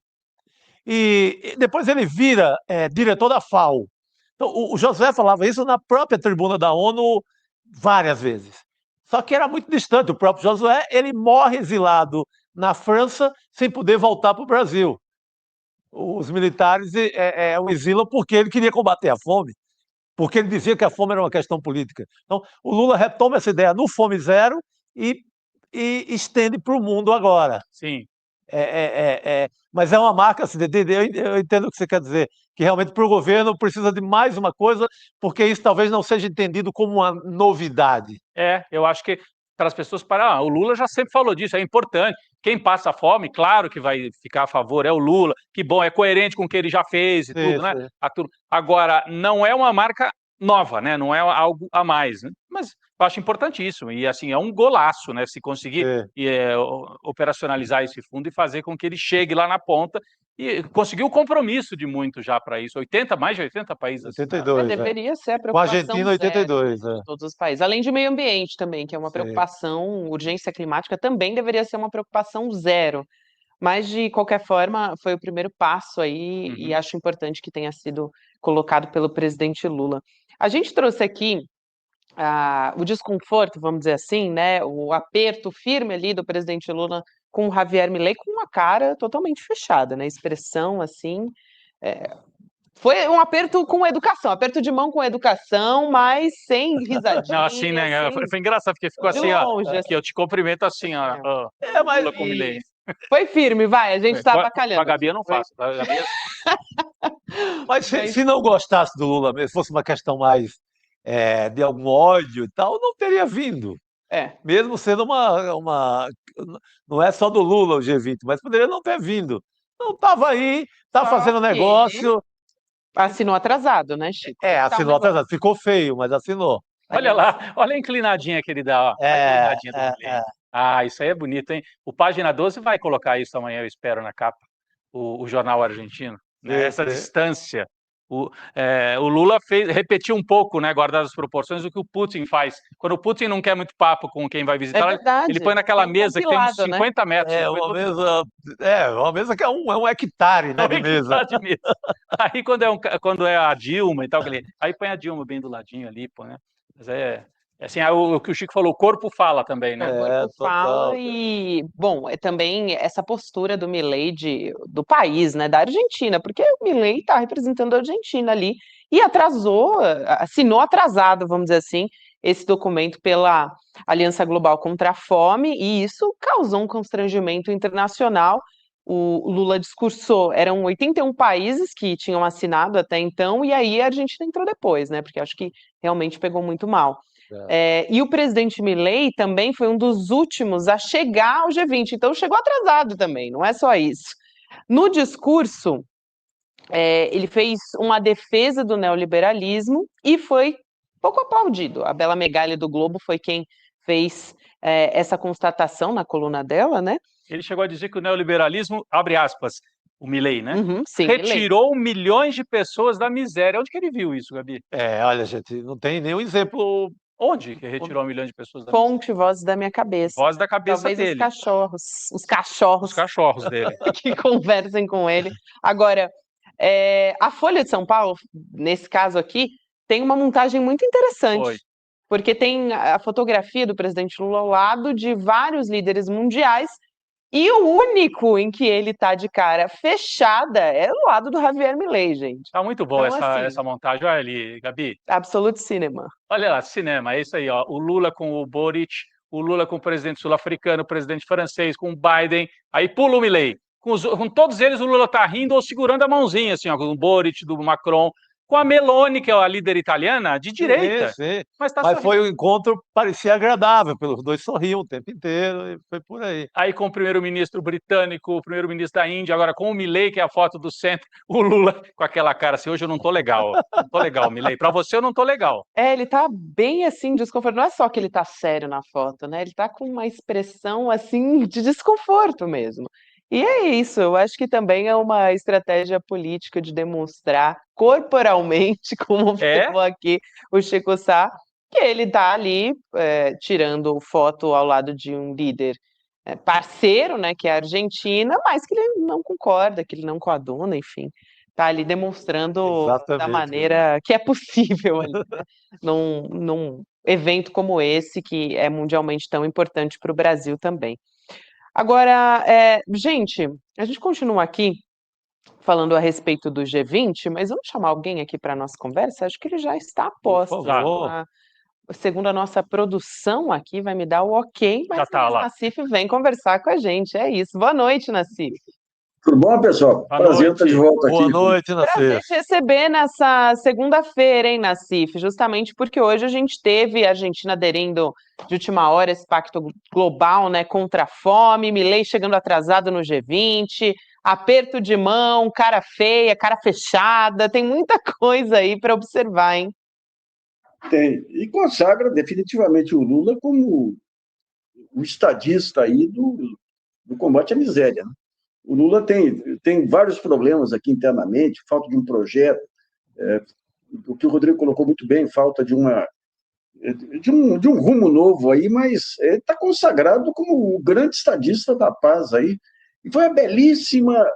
E depois ele vira diretor da FAO. Então, o Josué falava isso na própria tribuna da ONU várias vezes. Só que era muito distante. O próprio Josué, ele morre exilado na França sem poder voltar para o Brasil. Os militares o exilam porque ele queria combater a fome, porque ele dizia que a fome era uma questão política. Então, o Lula retoma essa ideia no Fome Zero e estende para o mundo agora. Sim. Mas é uma marca, assim, eu entendo o que você quer dizer, que realmente para o governo precisa de mais uma coisa, porque isso talvez não seja entendido como uma novidade. Eu acho que para as pessoas o Lula já sempre falou disso, é importante. Quem passa fome, claro que vai ficar a favor, é o Lula, que bom, é coerente com o que ele já fez e tudo, né? Agora, não é uma marca nova, né? Não é algo a mais, né? Mas eu acho importantíssimo, e assim, é um golaço, né? Se conseguir operacionalizar esse fundo e fazer com que ele chegue lá na ponta, e conseguiu o compromisso de muitos já para isso, mais de 80 países. 82, deveria ser a com a preocupação Argentina, 82. de todos os países. Além de meio ambiente também, que é uma preocupação, urgência climática também deveria ser uma preocupação zero. Mas, de qualquer forma, foi o primeiro passo aí, e acho importante que tenha sido colocado pelo presidente Lula. A gente trouxe aqui o desconforto, vamos dizer assim, né, o aperto firme ali do presidente Lula com o Javier Milei, com uma cara totalmente fechada, né, expressão assim, Foi um aperto com educação, aperto de mão com educação, mas sem risadinha. Não, assim, né? Foi engraçado, porque ficou de assim, ó. longe, Que eu te cumprimento assim, ó. ó, mas Lula com Milei. Foi firme, vai, a gente tá Com abacalhando. a Gabi eu não faço. A Gabi é Mas se não gostasse do Lula mesmo, se fosse uma questão mais de algum ódio e tal, não teria vindo. Mesmo sendo uma. Não é só do Lula o G20, mas poderia não ter vindo. Não estava aí, está fazendo negócio. Assinou atrasado, né, Chico? Assinou atrasado. Ficou feio, mas assinou. Olha lá, olha a inclinadinha que ele dá, ó. A inclinadinha do Milei. Ah, isso aí é bonito, hein? O Página 12 vai colocar isso amanhã, eu espero, na capa. O jornal argentino. Né? Essa distância. O Lula repetiu um pouco, né, guardado as proporções, o que o Putin faz. Quando o Putin não quer muito papo com quem vai visitar, ele põe naquela mesa que tem uns 50 metros. Uma mesa que é um hectare, né, de mesa. De mesa. Aí quando é a Dilma e tal, aí põe a Dilma bem do ladinho ali, pô, né? Mas assim, o que o Chico falou, o corpo fala também, né? O corpo fala e, bom, também essa postura do Milei do país, né, da Argentina, porque o Milei está representando a Argentina ali e assinou atrasado, vamos dizer assim, esse documento pela Aliança Global contra a Fome, e isso causou um constrangimento internacional. O Lula discursou, eram 81 países que tinham assinado até então, e aí a Argentina entrou depois, né, porque acho que realmente pegou muito mal. E o presidente Milei também foi um dos últimos a chegar ao G20, então chegou atrasado também, não é só isso. No discurso, ele fez uma defesa do neoliberalismo e foi pouco aplaudido. A Bela Megali do Globo foi quem fez essa constatação na coluna dela, né? Ele chegou a dizer que o neoliberalismo, abre aspas, o Milei, né? Sim, retirou milhões de pessoas da miséria. Onde que ele viu isso, Gabi? Olha, gente, não tem nenhum exemplo. Onde que retirou milhões de pessoas da miséria? Fonte, voz da minha cabeça. Voz da cabeça Talvez dele. Os cachorros dele. que conversem com ele. Agora, a Folha de São Paulo, nesse caso aqui, tem uma montagem muito interessante. Porque tem a fotografia do presidente Lula ao lado de vários líderes mundiais, e o único em que ele tá de cara fechada é o lado do Javier Milei, gente. Tá muito boa então, essa montagem. Olha ali, Gabi. Absolute cinema. Olha lá, cinema, é isso aí, ó. O Lula com o Boric, o Lula com o presidente sul-africano, o presidente francês, com o Biden, aí pula o Milei. Com todos eles, o Lula tá rindo ou segurando a mãozinha, assim, ó, com o Boric, do Macron, com a Meloni, que é a líder italiana, de direita. Sim. Mas foi um encontro, parecia agradável, os dois sorriam o tempo inteiro, e foi por aí. Aí com o primeiro-ministro britânico, o primeiro-ministro da Índia, agora com o Milei, que é a foto do centro, o Lula com aquela cara assim, hoje eu não tô legal, Milei, pra você eu não tô legal. Ele tá bem assim, desconforto, não é só que ele tá sério na foto, né, ele tá com uma expressão assim, de desconforto mesmo. E é isso, eu acho que também é uma estratégia política de demonstrar corporalmente, como falou aqui o Chico Sá, que ele está ali tirando foto ao lado de um líder parceiro, né, que é a Argentina, mas que ele não concorda, que ele não coaduna, enfim. Está ali demonstrando da maneira que é possível ali, né, num evento como esse, que é mundialmente tão importante para o Brasil também. Agora, gente, a gente continua aqui falando a respeito do G20, mas vamos chamar alguém aqui para a nossa conversa? Acho que ele já está a posto. Segundo a nossa produção aqui, vai me dar o ok, mas o Nassif vem conversar com a gente. É isso. Boa noite, Nassif. Tudo bom, pessoal? Prazer estar de volta aqui. Boa noite, Nassif. Prazer te receber nessa segunda-feira, hein, Nassif? Justamente porque hoje a gente teve a Argentina aderindo de última hora esse pacto global, né, contra a fome, Milei chegando atrasado no G20, aperto de mão, cara feia, cara fechada, tem muita coisa aí para observar, hein? Tem. E consagra definitivamente o Lula como o estadista aí do combate à miséria, né? O Lula tem vários problemas aqui internamente, falta de um projeto, o que o Rodrigo colocou muito bem, falta de um rumo novo aí, mas ele está consagrado como o grande estadista da paz aí. E foi uma belíssima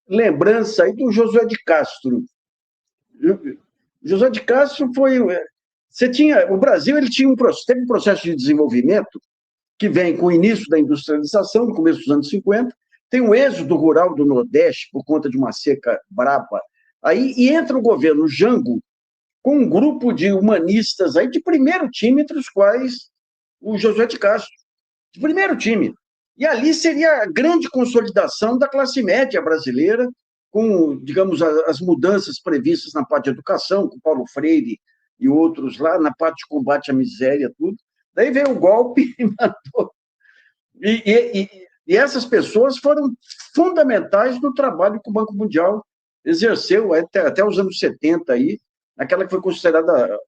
lembrança aí do Josué de Castro. Josué de Castro foi... o Brasil teve um processo de desenvolvimento que vem com o início da industrialização, no começo dos anos 50, tem um êxodo rural do Nordeste por conta de uma seca braba Aí e entra o governo Jango com um grupo de humanistas aí de primeiro time, entre os quais o Josué de Castro, de primeiro time. E ali seria a grande consolidação da classe média brasileira, com, digamos, as mudanças previstas na parte de educação, com Paulo Freire e outros lá, na parte de combate à miséria, tudo. Daí veio o golpe e matou. E essas pessoas foram fundamentais no trabalho que o Banco Mundial exerceu até os anos 70, aí, aquela que foi considerada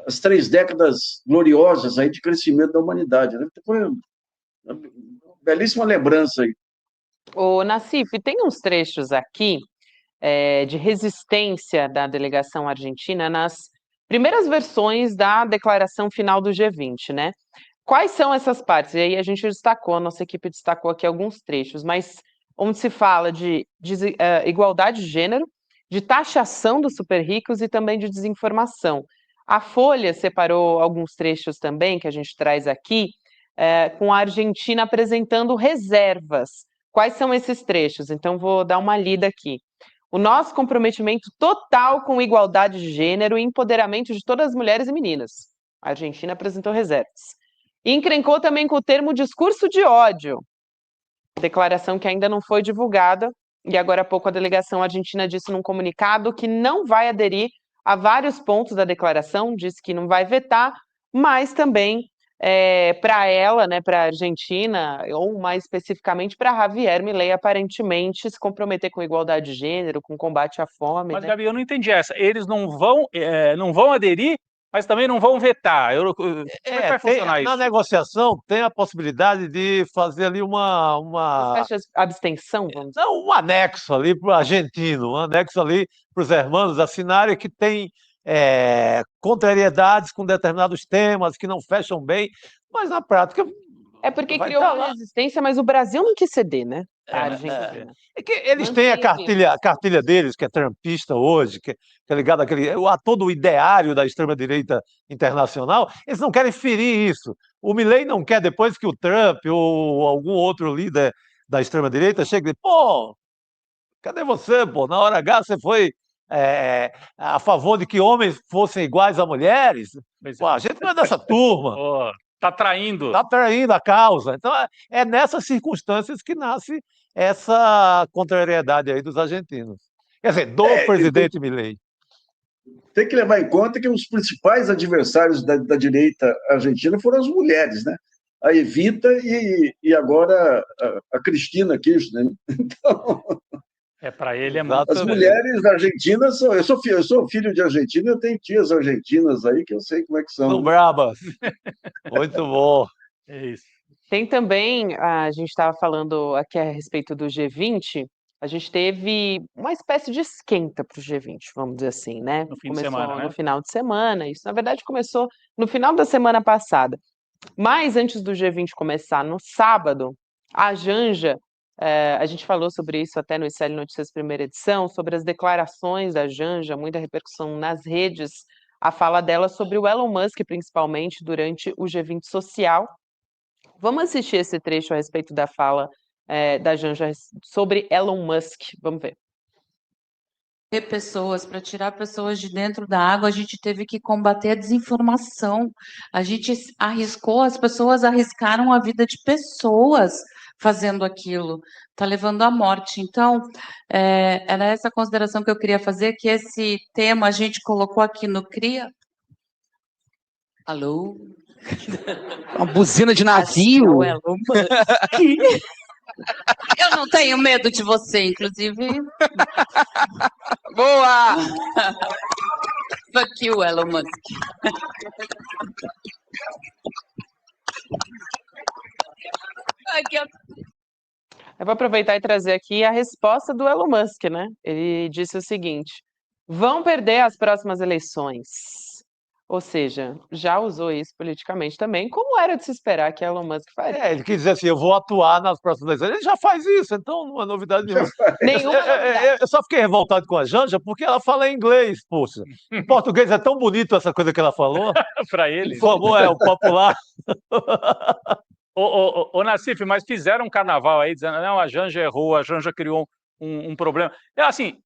as 3 décadas gloriosas aí de crescimento da humanidade. Né? Foi uma belíssima lembrança aí. Ô, Nassif, tem uns trechos aqui de resistência da delegação argentina nas primeiras versões da declaração final do G20, né? Quais são essas partes? E aí a gente destacou, a nossa equipe destacou aqui alguns trechos, mas onde se fala de igualdade de gênero, de taxação dos super ricos e também de desinformação. A Folha separou alguns trechos também, que a gente traz aqui, com a Argentina apresentando reservas. Quais são esses trechos? Então, vou dar uma lida aqui. O nosso comprometimento total com igualdade de gênero e empoderamento de todas as mulheres e meninas. A Argentina apresentou reservas. E encrencou também com o termo discurso de ódio, declaração que ainda não foi divulgada, e agora há pouco a delegação argentina disse num comunicado que não vai aderir a vários pontos da declaração, disse que não vai vetar, mas também para ela, né, para a Argentina, ou mais especificamente para Javier Milei, aparentemente se comprometer com igualdade de gênero, com combate à fome. Mas, né? Gabi, eu não entendi essa. Eles não vão aderir, mas também não vão vetar. Como é que vai funcionar isso? Na negociação tem a possibilidade de fazer ali uma Uma espécie de abstenção, vamos dizer. não, um anexo ali para o argentino, um anexo ali para os hermanos assinarem que tem contrariedades com determinados temas que não fecham bem, mas na prática É porque vai criou tá uma lá. resistência, mas o Brasil não quis ceder, né? A É Argentina. que eles têm a Manteve. cartilha deles, que é trumpista hoje, que é ligada a todo o ideário da extrema-direita internacional, eles não querem ferir isso. O Milei não quer, depois que o Trump ou algum outro líder da extrema-direita chegue e diga, pô, cadê você, pô? Na hora H você foi a favor de que homens fossem iguais a mulheres? Pô, a gente não é dessa turma. Pô, tá traindo. Está traindo a causa. Então, é nessas circunstâncias que nasce essa contrariedade aí dos argentinos. Quer dizer, do presidente Milei. Tem que levar em conta que os principais adversários da direita argentina foram as mulheres, né? A Evita e agora a Cristina Kirchner. Então, Para ele é muito... as mulheres argentinas, eu sou filho de argentino, eu tenho tias argentinas aí que eu sei como é que são. São brabas. Muito bom. É isso. Tem também, a gente estava falando aqui a respeito do G20, a gente teve uma espécie de esquenta para o G20, vamos dizer assim, né? No fim de Começou semana, né? no final de semana, isso na verdade começou no final da semana passada. Mas antes do G20 começar, no sábado, a Janja, a gente falou sobre isso até no ICL Notícias primeira edição, sobre as declarações da Janja, muita repercussão nas redes, a fala dela sobre o Elon Musk, principalmente durante o G20 social. Vamos assistir esse trecho a respeito da fala da Janja sobre Elon Musk. Vamos ver. Pessoas, para tirar pessoas de dentro da água, a gente teve que combater a desinformação. A gente arriscou, as pessoas arriscaram a vida de pessoas fazendo aquilo. Está levando à morte. Então, era essa consideração que eu queria fazer, que esse tema a gente colocou aqui no CRIA. Alô? Uma buzina de navio. Elon Musk. Eu não tenho medo de você, inclusive. Boa! Fuck you, Elon Musk. Eu vou aproveitar e trazer aqui a resposta do Elon Musk, né? Ele disse o seguinte: vão perder as próximas eleições. Ou seja, já usou isso politicamente também, como era de se esperar que Elon Musk faria. Ele quis dizer assim, eu vou atuar nas próximas eleições. Ele já faz isso, então não é novidade nenhuma. Nenhuma novidade. Eu só fiquei revoltado com a Janja porque ela fala em inglês, poxa. Em português é tão bonito essa coisa que ela falou. Para ele. Por favor, o popular. Ô, Nassif, mas fizeram um carnaval aí dizendo, não, a Janja errou, a Janja criou um problema. Assim,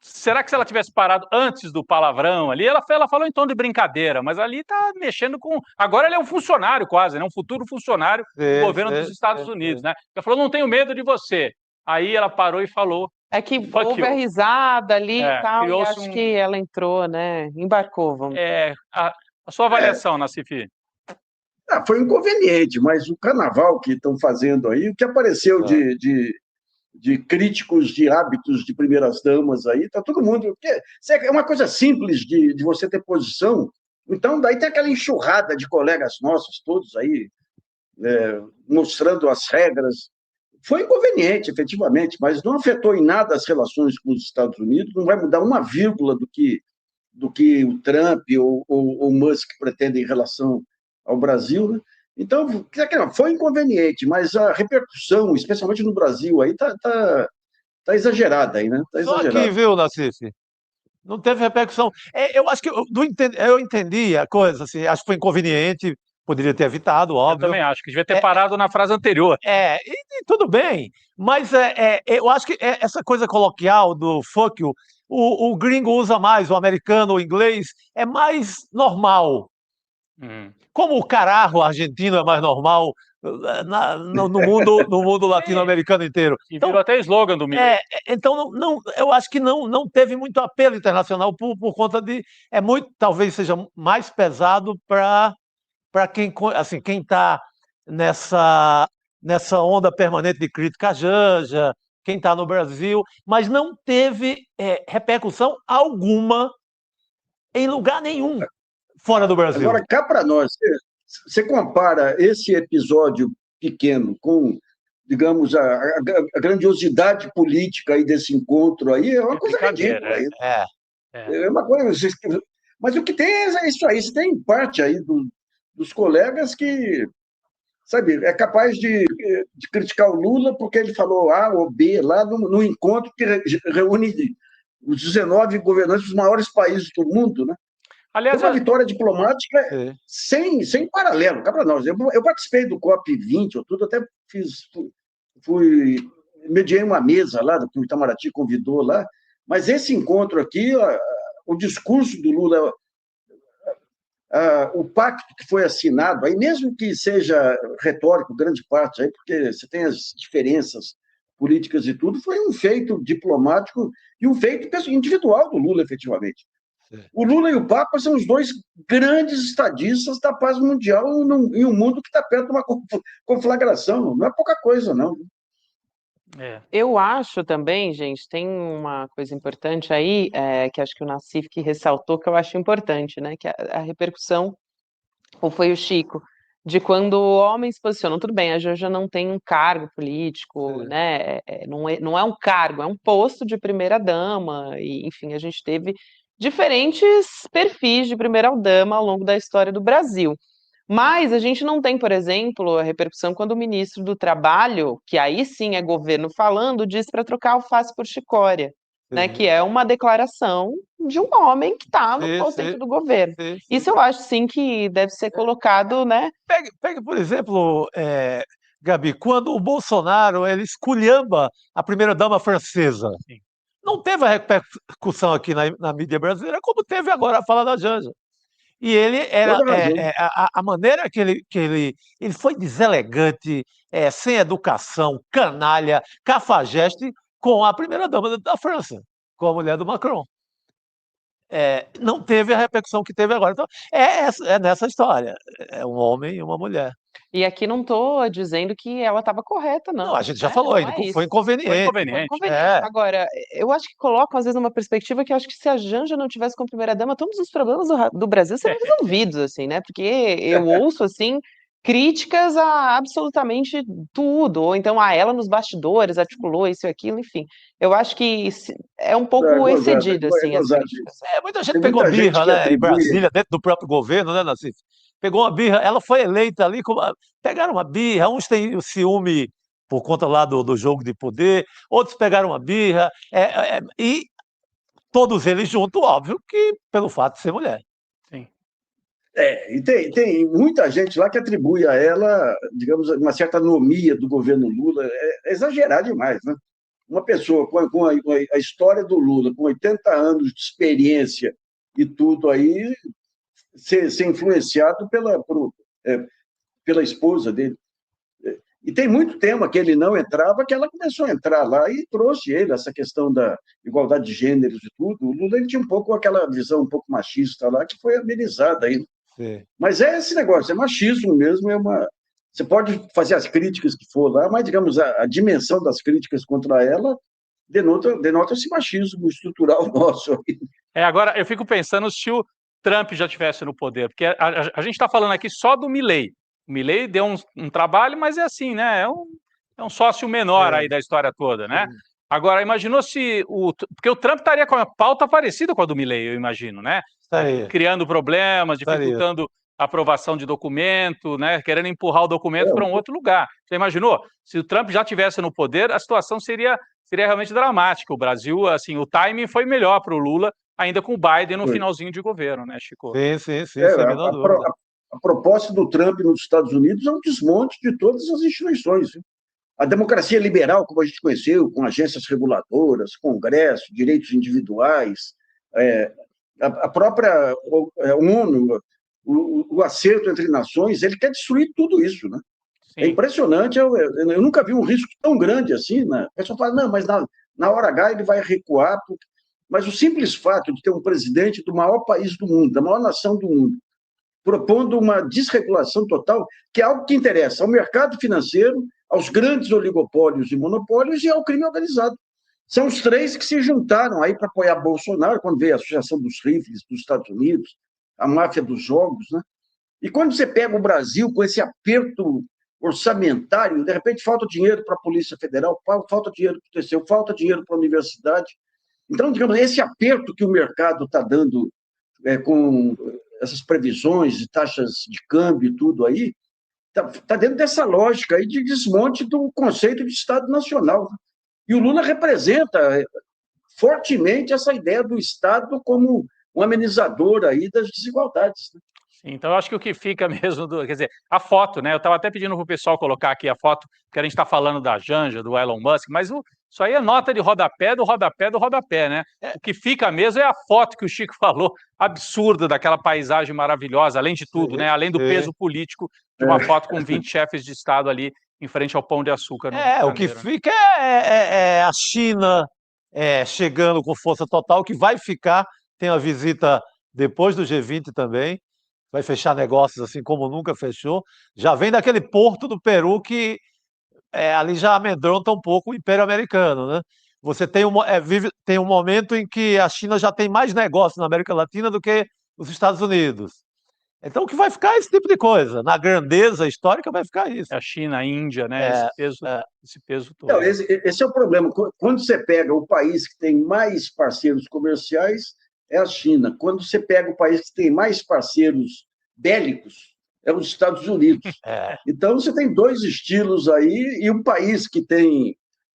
será que se ela tivesse parado antes do palavrão ali, ela falou em tom de brincadeira, mas ali tá mexendo com... Agora ele é um funcionário quase, né? Um futuro funcionário do governo dos Estados Unidos, né? Ela falou, não tenho medo de você. Aí ela parou e falou... É que houve a risada ali e tal, e acho que ela entrou, né? Embarcou, vamos dizer. A sua avaliação, Nassif? Foi inconveniente, mas o carnaval que estão fazendo aí, o que apareceu de críticos de hábitos de primeiras damas aí, tá todo mundo... É uma coisa simples de você ter posição, então daí tem aquela enxurrada de colegas nossos, todos aí, mostrando as regras. Foi inconveniente, efetivamente, mas não afetou em nada as relações com os Estados Unidos, não vai mudar uma vírgula do que o Trump ou o Musk pretendem em relação ao Brasil, né? Então, foi inconveniente, mas a repercussão, especialmente no Brasil, aí tá exagerada aí, né? Tá Só exagerada. aqui, viu, Nassif? Não teve repercussão. Eu acho que eu entendi a coisa, assim, acho que foi inconveniente, poderia ter evitado, óbvio. Eu também acho que devia ter parado na frase anterior. E tudo bem, mas eu acho que essa coisa coloquial do fuck you, o gringo usa mais, o americano, o inglês, é mais normal. Como o carajo argentino é mais normal no mundo latino-americano inteiro. E virou até slogan do Milei. Então, eu acho que não teve muito apelo internacional por conta de... talvez seja mais pesado para quem está nessa onda permanente de crítica à Janja, quem está no Brasil, mas não teve repercussão alguma em lugar nenhum fora do Brasil. Agora, cá para nós, você compara esse episódio pequeno com, digamos, a grandiosidade política aí desse encontro aí, é uma coisa ridícula. É uma coisa... Mas o que tem é isso aí, você tem parte aí dos colegas que, sabe, é capaz de criticar o Lula porque ele falou A ou B lá no encontro que reúne os 19 governantes dos maiores países do mundo, né? Aliás, foi uma vitória diplomática sem paralelo, cá para nós. Eu participei do COP20, até mediei uma mesa lá, que o Itamaraty convidou lá, mas esse encontro aqui, o discurso do Lula, o pacto que foi assinado, aí mesmo que seja retórico, grande parte, aí, porque você tem as diferenças políticas e tudo, foi um feito diplomático e um feito individual do Lula, efetivamente. O Lula e o Papa são os dois grandes estadistas da paz mundial em um mundo que está perto de uma conflagração. Não é pouca coisa, não. Eu acho também, gente, tem uma coisa importante aí, que acho que o Nassif que ressaltou, que eu acho importante, né? Que a repercussão, ou foi o Chico, de quando homens se posicionam. Tudo bem, a Janja não tem um cargo político, né? Não é um cargo, é um posto de primeira-dama, e, enfim, a gente teve diferentes perfis de primeira-dama ao longo da história do Brasil. Mas a gente não tem, por exemplo, a repercussão quando o ministro do Trabalho, que aí sim é governo falando, diz para trocar alface por chicória, né? Que é uma declaração de um homem que está no posto do governo. Isso eu acho sim que deve ser colocado, né? Pega, por exemplo, Gabi, quando o Bolsonaro ele esculhamba a primeira-dama francesa. Não teve a repercussão aqui na mídia brasileira como teve agora a fala da Janja. E ele era a maneira que ele foi deselegante, sem educação, canalha, cafajeste com a primeira-dama da França, com a mulher do Macron. Não teve a repercussão que teve agora. Então, é nessa história. É um homem e uma mulher. E aqui não estou dizendo que ela estava correta, não. Não, a gente já falou aí, foi inconveniente. Agora, eu acho que colocam, às vezes, uma perspectiva que eu acho que se a Janja não tivesse como primeira-dama, todos os problemas do Brasil seriam resolvidos, assim, né? Porque eu ouço, assim, críticas a absolutamente tudo, ou então ela nos bastidores articulou isso e aquilo, enfim. Eu acho que é um pouco excedido, assim, as críticas. Muita gente pegou birra, né, em Brasília, dentro do próprio governo, né, Nassif? Pegou uma birra, ela foi eleita ali, pegaram uma birra, uns têm o ciúme por conta lá do jogo de poder, outros pegaram uma birra, e todos eles juntos, óbvio, que pelo fato de ser mulher. Sim. E tem muita gente lá que atribui a ela, digamos, uma certa anomia do governo Lula. É exagerar demais, né? uma pessoa com a história do Lula, com 80 anos de experiência e tudo aí, ser influenciado pela esposa dele. E tem muito tema que ele não entrava, que ela começou a entrar lá e trouxe ele, essa questão da igualdade de gêneros e tudo. O Lula ele tinha um pouco aquela visão um pouco machista lá, que foi amenizada aí. Sim. Mas é esse negócio, é machismo mesmo, Você pode fazer as críticas que for lá, mas, digamos, a dimensão das críticas contra ela denota esse machismo estrutural nosso. Agora, eu fico pensando se o Trump já estivesse no poder, porque a gente está falando aqui só do Milley. O Milley deu um trabalho, mas é assim, né? É um sócio menor aí da história toda, né? Agora, imaginou se porque o Trump estaria com a pauta parecida com a do Milley, eu imagino, né? Criando problemas, dificultando a aprovação de documento, né? Querendo empurrar o documento para um outro lugar. Você imaginou? Se o Trump já estivesse no poder, a situação seria realmente dramática. O Brasil, assim, o timing foi melhor para o Lula, ainda com o Biden no finalzinho de governo, né, Chico? Sim, sem a menor dúvida. A proposta do Trump nos Estados Unidos é um desmonte de todas as instituições. Viu? A democracia liberal, como a gente conheceu, com agências reguladoras, Congresso, direitos individuais, a própria ONU, o acerto entre nações, ele quer destruir tudo isso, né? Sim. É impressionante, eu nunca vi um risco tão grande assim, né? A pessoa fala, não, mas na hora H ele vai recuar, mas o simples fato de ter um presidente do maior país do mundo, da maior nação do mundo, propondo uma desregulação total, que é algo que interessa ao mercado financeiro, aos grandes oligopólios e monopólios e ao crime organizado. São os três que se juntaram aí para apoiar Bolsonaro, quando veio a Associação dos Rifles dos Estados Unidos, a máfia dos jogos, né? E quando você pega o Brasil com esse aperto orçamentário, de repente falta dinheiro para a Polícia Federal, falta dinheiro para o TCU, falta dinheiro para a universidade. Então, digamos, esse aperto que o mercado está dando com essas previsões de taxas de câmbio e tudo aí, está dentro dessa lógica aí de desmonte do conceito de Estado Nacional. E o Lula representa fortemente essa ideia do Estado como um amenizador aí das desigualdades. Né? Então, eu acho que o que fica mesmo, quer dizer, a foto, né? Eu estava até pedindo para o pessoal colocar aqui a foto, porque a gente está falando da Janja, do Elon Musk, mas isso aí é nota de rodapé do rodapé do rodapé, né? O que fica mesmo é a foto que o Chico falou, absurda, daquela paisagem maravilhosa, além de tudo, né? Além do peso político de uma foto com 20 chefes de Estado ali em frente ao Pão de Açúcar. O que fica é a China chegando com força total, que vai ficar, tem a visita depois do G20 também, vai fechar negócios assim como nunca fechou. Já vem daquele porto do Peru que ali já amedronta um pouco o Império Americano, né? Você tem tem um momento em que a China já tem mais negócio na América Latina do que os Estados Unidos. Então o que vai ficar é esse tipo de coisa. Na grandeza histórica vai ficar isso. A China, a Índia, né? Esse peso todo. Não, esse é o problema. Quando você pega o país que tem mais parceiros comerciais, é a China. Quando você pega o país que tem mais parceiros bélicos, é os Estados Unidos. Então, você tem dois estilos aí, e um país que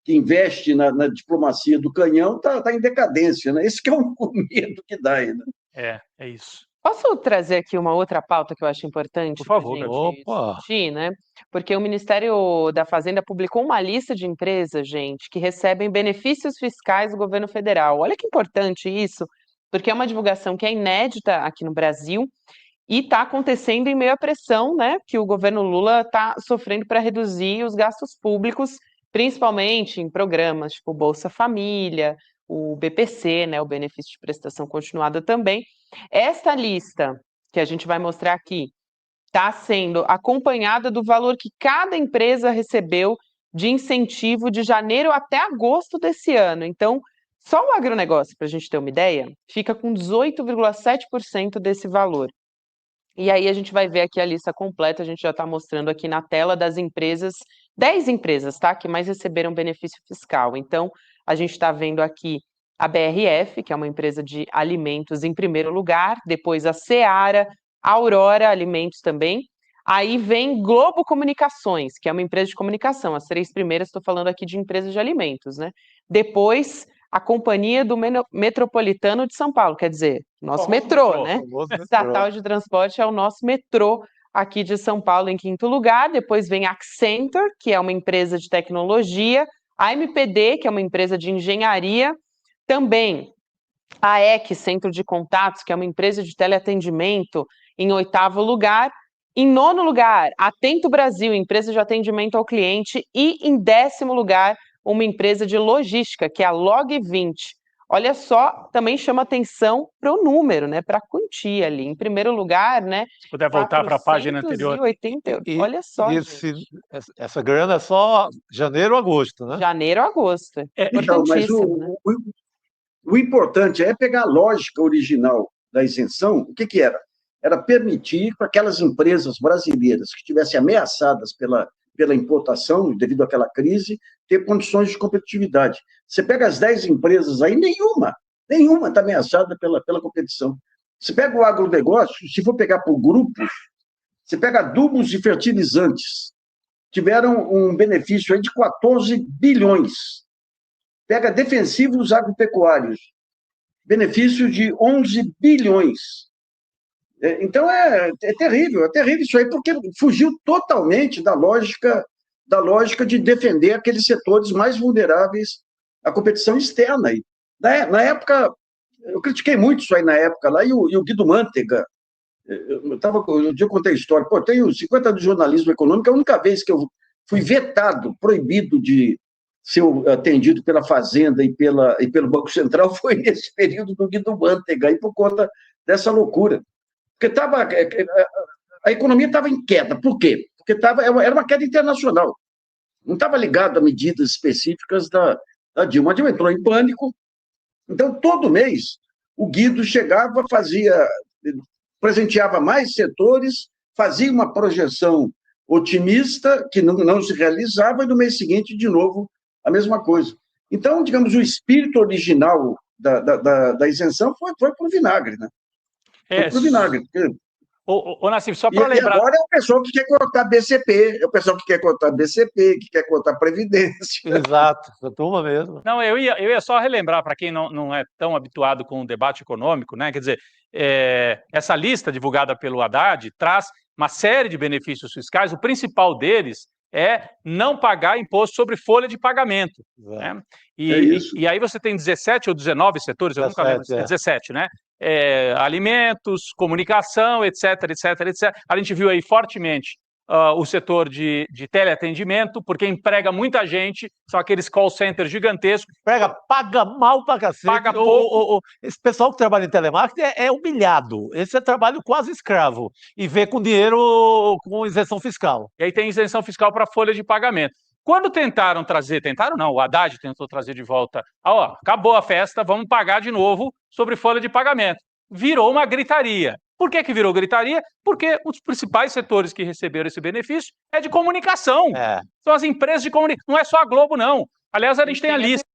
investe na diplomacia do canhão está em decadência. Né? Esse que é o medo que dá aí. Né? É isso. Posso trazer aqui uma outra pauta que eu acho importante para a gente discutir, né? Porque o Ministério da Fazenda publicou uma lista de empresas, gente, que recebem benefícios fiscais do governo federal. Olha que importante isso, porque é uma divulgação que é inédita aqui no Brasil e está acontecendo em meio à pressão, né, que o governo Lula está sofrendo para reduzir os gastos públicos, principalmente em programas tipo Bolsa Família, o BPC, né, o Benefício de Prestação Continuada também. Esta lista que a gente vai mostrar aqui está sendo acompanhada do valor que cada empresa recebeu de incentivo de janeiro até agosto desse ano. Então, só o agronegócio, para a gente ter uma ideia, fica com 18,7% desse valor. E aí a gente vai ver aqui a lista completa, a gente já está mostrando aqui na tela das empresas, 10 empresas, tá, que mais receberam benefício fiscal. Então, a gente está vendo aqui a BRF, que é uma empresa de alimentos em primeiro lugar, depois a Seara, a Aurora Alimentos também. Aí vem Globo Comunicações, que é uma empresa de comunicação. As 3 primeiras, estou falando aqui de empresas de alimentos, né? Depois, a Companhia do Metropolitano de São Paulo, quer dizer, nosso metrô, né? Estatal de transporte é o nosso metrô aqui de São Paulo em quinto lugar. Depois vem a Accenture, que é uma empresa de tecnologia. A MPD, que é uma empresa de engenharia, também. A EC, Centro de Contatos, que é uma empresa de teleatendimento, em 8º lugar. Em 9º lugar, Atento Brasil, empresa de atendimento ao cliente. E em 10º lugar, uma empresa de logística, que é a Log20. Olha só, também chama atenção para o número, né? Para a quantia ali. Em primeiro lugar, né? Se puder voltar para a página anterior. 480 €. Olha só. Essa grana é só janeiro, agosto, né? Janeiro, agosto. Então, mas o importante é pegar a lógica original da isenção. O que era? Era permitir para aquelas empresas brasileiras que estivessem ameaçadas pela importação, devido àquela crise, ter condições de competitividade. Você pega as 10 empresas aí, nenhuma está ameaçada pela competição. Você pega o agronegócio, se for pegar por grupos, você pega adubos e fertilizantes, tiveram um benefício aí de 14 bilhões. Pega defensivos agropecuários, benefício de 11 bilhões. Então é terrível isso aí, porque fugiu totalmente da lógica de defender aqueles setores mais vulneráveis à competição externa. Na época, eu critiquei muito isso aí na época lá, e o Guido Mantega, um dia eu contei a história, eu tenho 50 anos de jornalismo econômico, a única vez que eu fui vetado, proibido de ser atendido pela Fazenda e pelo Banco Central foi nesse período do Guido Mantega, aí por conta dessa loucura. Porque a economia estava em queda. Por quê? Porque era uma queda internacional. Não estava ligado a medidas específicas da Dilma. A Dilma entrou em pânico. Então, todo mês, o Guido chegava, presenteava mais setores, fazia uma projeção otimista, que não se realizava, e no mês seguinte, de novo, a mesma coisa. Então, digamos, o espírito original da isenção foi para o vinagre, né? Foi para o vinagre. Ô, Nassif, só para lembrar... agora é o pessoal que quer cortar BCP, é o pessoal que quer cortar BCP, que quer cortar Previdência. Exato, a turma mesmo. Não, eu ia só relembrar, para quem não é tão habituado com o debate econômico, né? Quer dizer, essa lista divulgada pelo Haddad traz uma série de benefícios fiscais, o principal deles é não pagar imposto sobre folha de pagamento. Né? E aí você tem 17 ou 19 setores, 17, eu nunca lembro, 17, né? Alimentos, comunicação, etc. A gente viu aí fortemente o setor de teleatendimento, porque emprega muita gente, são aqueles call centers gigantescos. Paga mal pra cacete. Paga pouco. Esse pessoal que trabalha em telemarketing é humilhado. Esse é trabalho quase escravo. E vê com dinheiro com isenção fiscal. E aí tem isenção fiscal para folha de pagamento. Quando tentaram não, o Haddad tentou trazer de volta, acabou a festa, vamos pagar de novo sobre folha de pagamento. Virou uma gritaria. Por que virou gritaria? Porque os principais setores que receberam esse benefício é de comunicação. São as empresas de comunicação. Não é só a Globo, não. Aliás, a gente tem a lista.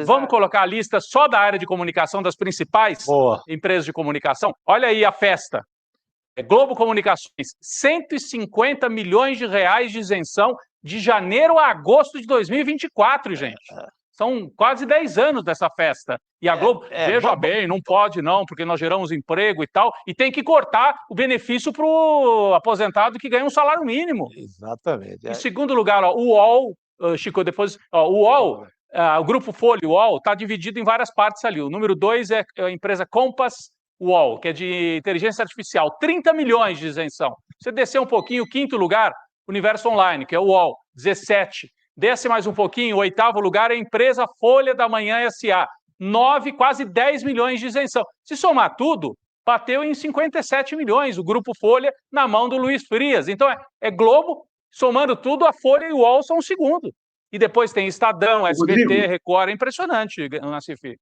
Vamos colocar a lista só da área de comunicação, das principais empresas de comunicação? Olha aí a festa. Globo Comunicações, 150 milhões de reais de isenção de janeiro a agosto de 2024, gente. São quase 10 anos dessa festa. E a Globo, veja bem, não pode não, porque nós geramos emprego e tal, e tem que cortar o benefício para o aposentado que ganha um salário mínimo. Exatamente. Em segundo lugar, o UOL, Chico, depois, o UOL, o Grupo Folha, o UOL, está dividido em várias partes ali. O número 2 é a empresa Compass UOL, que é de inteligência artificial, 30 milhões de isenção. Você descer um pouquinho, o quinto lugar, Universo Online, que é o UOL, 17. Desce mais um pouquinho, o 8º lugar é a empresa Folha da Manhã S.A., 9, quase 10 milhões de isenção. Se somar tudo, bateu em 57 milhões, o Grupo Folha na mão do Luiz Frias. Então é Globo, somando tudo, a Folha e o UOL são o segundo. E depois tem Estadão, SBT, Rodrigo, Record, é impressionante, Nassif.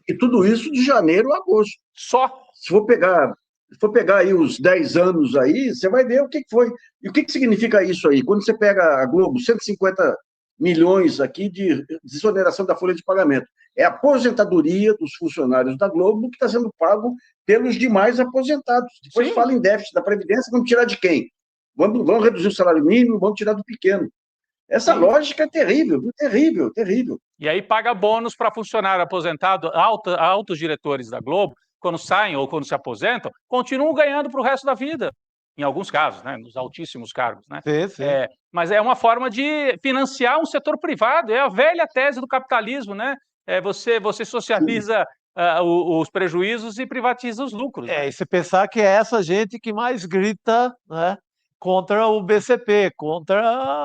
E tudo isso de janeiro a agosto. Só. Se for pegar aí os 10 anos aí, você vai ver o que foi. E o que significa isso aí? Quando você pega a Globo, 150 milhões aqui de desoneração da folha de pagamento. É a aposentadoria dos funcionários da Globo que está sendo pago pelos demais aposentados. Depois fala em déficit da Previdência, vamos tirar de quem? Vamos reduzir o salário mínimo, vamos tirar do pequeno. Essa lógica é terrível, terrível, terrível. E aí paga bônus para funcionário aposentado, altos diretores da Globo, quando saem ou quando se aposentam, continuam ganhando para o resto da vida. em alguns casos, né, nos altíssimos cargos, né? Sim, sim. Mas é uma forma de financiar um setor privado, é a velha tese do capitalismo, né? Você socializa os prejuízos e privatiza os lucros. Né? E se pensar que é essa gente que mais grita, né, contra o BCP, contra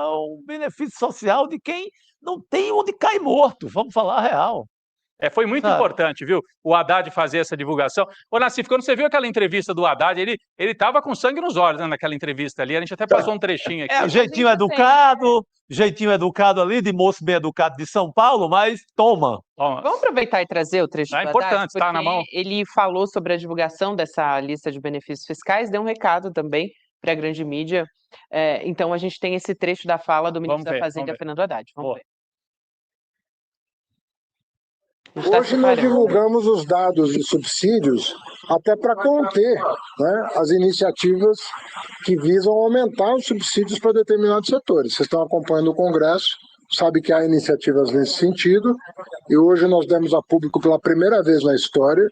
o benefício social de quem não tem onde cair morto, vamos falar a real. Foi muito importante, viu, o Haddad fazer essa divulgação. Ô, Nassif, quando você viu aquela entrevista do Haddad, ele estava com sangue nos olhos, né, naquela entrevista ali, a gente até passou um trechinho aqui. O jeitinho educado ali, de moço bem educado de São Paulo, mas toma. Vamos aproveitar e trazer o trecho do Haddad, importante, está na mão. Ele falou sobre a divulgação dessa lista de benefícios fiscais, deu um recado também para a grande mídia. Então, a gente tem esse trecho da fala do ministro da Fazenda, Fernando Haddad. Vamos ver. Hoje nós divulgamos os dados de subsídios até para conter, né, as iniciativas que visam aumentar os subsídios para determinados setores. Vocês estão acompanhando o Congresso, sabe que há iniciativas nesse sentido, e hoje nós demos a público pela primeira vez na história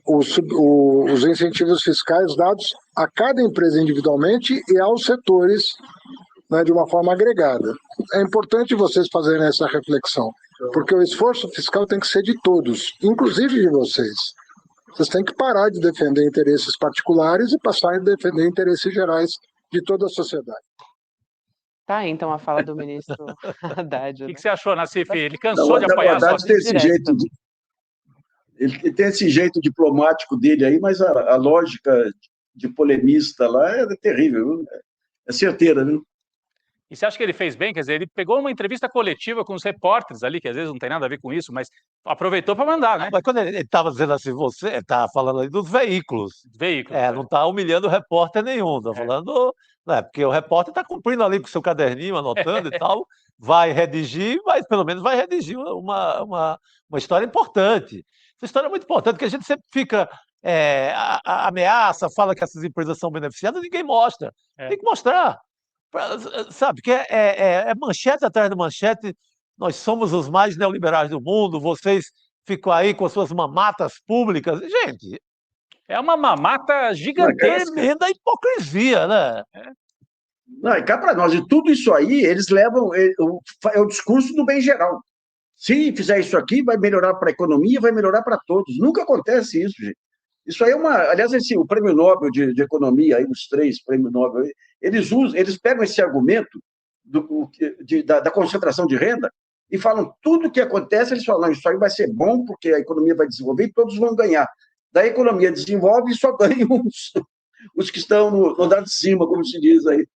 os incentivos fiscais dados a cada empresa individualmente e aos setores, né, de uma forma agregada. É importante vocês fazerem essa reflexão, porque o esforço fiscal tem que ser de todos, inclusive de vocês. Vocês têm que parar de defender interesses particulares e passar a defender interesses gerais de toda a sociedade. Tá, então a fala do ministro Haddad. O que você achou, Nassif? Ele cansou de apoiar a tem esse jeito ele tem esse jeito diplomático dele aí, mas a lógica de polemista lá é terrível, viu? É certeira, viu? E você acha que ele fez bem? Quer dizer, ele pegou uma entrevista coletiva com os repórteres ali, que às vezes não tem nada a ver com isso, mas aproveitou para mandar, né? Mas quando ele estava dizendo assim, você estava falando ali dos veículos. Não está humilhando repórter nenhum, está falando... Né, porque o repórter está cumprindo ali com o seu caderninho, anotando e tal, vai redigir, mas pelo menos vai redigir uma história importante. Essa história é muito importante, porque a gente sempre fica... ameaça, fala que essas empresas são beneficiadas, ninguém mostra. Tem que mostrar. Sabe, que é manchete atrás de manchete, nós somos os mais neoliberais do mundo, vocês ficam aí com as suas mamatas públicas. Gente, é uma mamata gigantesca. Tremenda hipocrisia, né? Não, e cá para nós, e tudo isso aí, eles levam, é o discurso do bem geral. Se fizer isso aqui, vai melhorar para a economia, vai melhorar para todos. Nunca acontece isso, gente. Isso aí é uma... Aliás, o Prêmio Nobel de Economia, aí, os 3 Prêmios Nobel, eles pegam esse argumento da concentração de renda e falam tudo o que acontece, eles falam, não, isso aí vai ser bom porque a economia vai desenvolver e todos vão ganhar. Daí a economia desenvolve e só ganham os que estão no andar de cima, como se diz aí.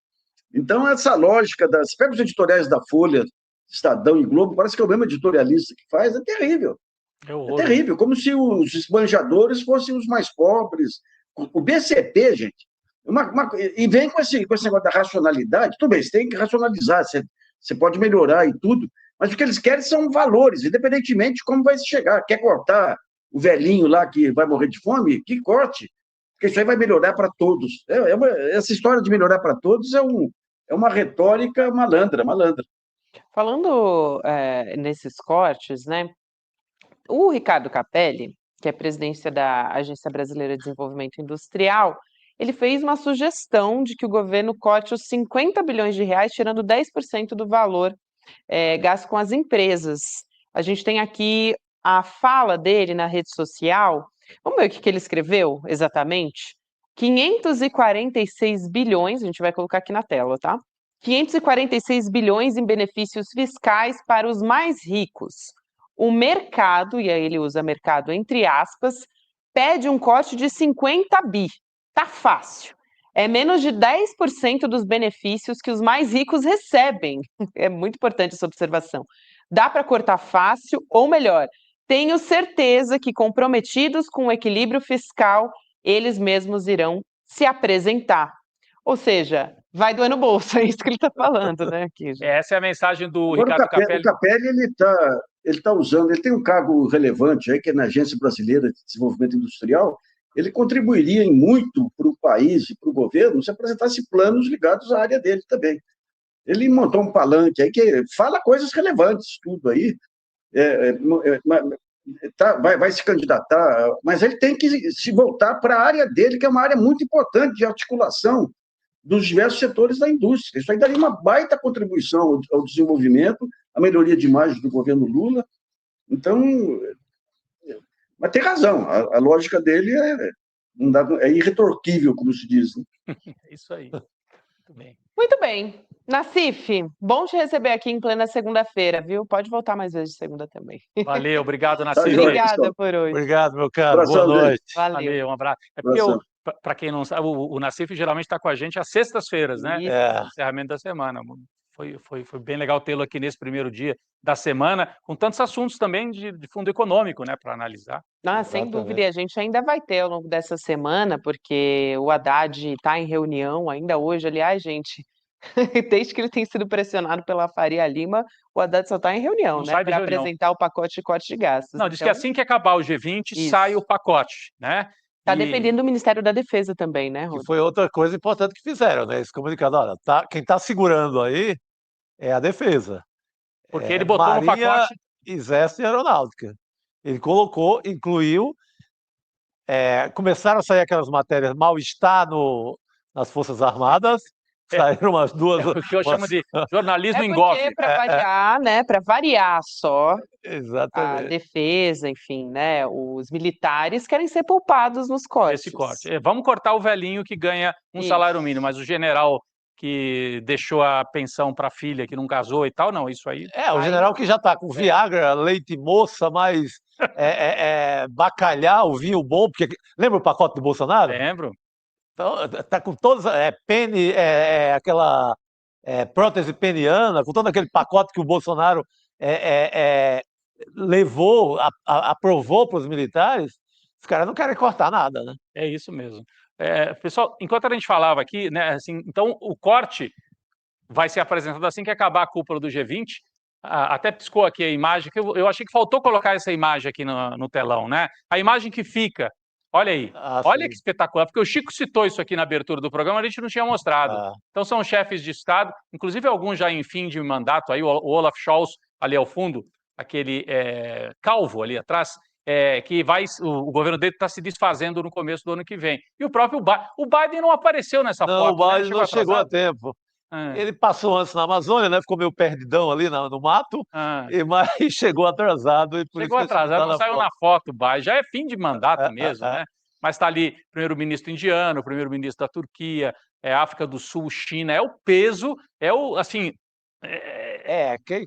Então, essa lógica você pega os editoriais da Folha, Estadão e Globo, parece que é o mesmo editorialista que faz, é terrível. É terrível, como se os esbanjadores fossem os mais pobres. O BCP, gente, e vem com esse negócio da racionalidade, tudo bem, você tem que racionalizar, você pode melhorar e tudo, mas o que eles querem são valores, independentemente de como vai se chegar. Quer cortar o velhinho lá que vai morrer de fome? Que corte, porque isso aí vai melhorar para todos. Essa história de melhorar para todos é uma retórica malandra. Falando nesses cortes, né? O Ricardo Capelli, que é presidente da Agência Brasileira de Desenvolvimento Industrial, ele fez uma sugestão de que o governo corte os 50 bilhões de reais, tirando 10% do valor gasto com as empresas. A gente tem aqui a fala dele na rede social. Vamos ver o que ele escreveu exatamente? 546 bilhões, a gente vai colocar aqui na tela, tá? 546 bilhões em benefícios fiscais para os mais ricos. O mercado, e aí ele usa mercado entre aspas, pede um corte de 50 bi. Tá fácil. É menos de 10% dos benefícios que os mais ricos recebem. É muito importante essa observação. Dá para cortar fácil, ou melhor, tenho certeza que comprometidos com o equilíbrio fiscal, eles mesmos irão se apresentar. Ou seja, vai doer no bolso, é isso que ele está falando, né? Aqui, essa é a mensagem do Agora, Ricardo Capelli. O Capelli, ele está usando, ele tem um cargo relevante aí, que é na Agência Brasileira de Desenvolvimento Industrial, ele contribuiria em muito para o país e para o governo se apresentasse planos ligados à área dele também. Ele montou um palanque aí que fala coisas relevantes, tudo aí. vai se candidatar, mas ele tem que se voltar para a área dele, que é uma área muito importante de articulação dos diversos setores da indústria. Isso aí daria uma baita contribuição ao desenvolvimento, à melhoria de imagem do governo Lula. Então, mas tem razão, a lógica dele é irretorquível, como se diz. Né? É isso aí. Muito bem. Muito bem. Nassif, bom te receber aqui em plena segunda-feira, viu? Pode voltar mais vezes de segunda também. Valeu, obrigado, Nassif. Obrigada por hoje. Obrigado, meu caro. Abração, Boa noite. Valeu, um abraço. É porque, para quem não sabe, o Nassif geralmente está com a gente às sextas-feiras, né? Isso. Encerramento da semana. Foi bem legal tê-lo aqui nesse primeiro dia da semana, com tantos assuntos também de fundo econômico, né, para analisar. Sem dúvida, e a gente ainda vai ter ao longo dessa semana, porque o Haddad está em reunião ainda hoje. Aliás, gente, desde que ele tem sido pressionado pela Faria Lima, o Haddad só está em reunião, Não né, sai de para reunião. apresentar o pacote de corte de gastos. Não, diz que Então, assim que acabar o G20, Isso. sai o pacote, né? tá E- dependendo do Ministério da Defesa também, né, Que Rodrigo? foi outra coisa importante que fizeram, né? Esse comunicado. Olha, quem está segurando aí é a defesa. Porque ele botou no Marinha, pacote. Exército e Aeronáutica. Ele colocou, incluiu. Começaram a sair aquelas matérias mal-estar nas Forças Armadas. Saíram umas duas. O que eu chamo de jornalismo É em golfe. porque, para variar, né, para variar só, a Exatamente. defesa, enfim, né, os militares querem ser poupados nos cortes. Esse corte. Vamos cortar o velhinho que ganha um Isso. salário mínimo, mas o general que deixou a pensão para a filha, que não casou e tal, não, isso aí. O general que já está com Viagra, leite moça, mais bacalhau, vinho bom, porque lembra o pacote do Bolsonaro? Lembro. Então, tá com todas, pene, aquela prótese peniana, com todo aquele pacote que o Bolsonaro levou, aprovou para os militares, os caras não querem cortar nada, né? É isso mesmo. Pessoal, enquanto a gente falava aqui, né, assim, então o corte vai ser apresentado assim que acabar a cúpula do G20. Até piscou aqui a imagem, que eu achei que faltou colocar essa imagem aqui no telão, né? A imagem que fica, olha aí, olha sim. que espetacular, porque o Chico citou isso aqui na abertura do programa, a gente não tinha mostrado. Então são chefes de Estado, inclusive alguns já em fim de mandato, aí o Olaf Scholz ali ao fundo, aquele calvo ali atrás, que o governo dele está se desfazendo no começo do ano que vem. E o próprio o Biden não apareceu nessa foto, Não, o Biden né? não chegou a tempo. Ele passou antes na Amazônia, né? Ficou meio perdidão ali no mato, mas chegou atrasado. E por Chegou isso que atrasado, não tá saiu na foto, Biden. Já é fim de mandato mesmo, né? Mas está ali primeiro-ministro indiano, primeiro-ministro da Turquia, África do Sul, China. É o peso, assim...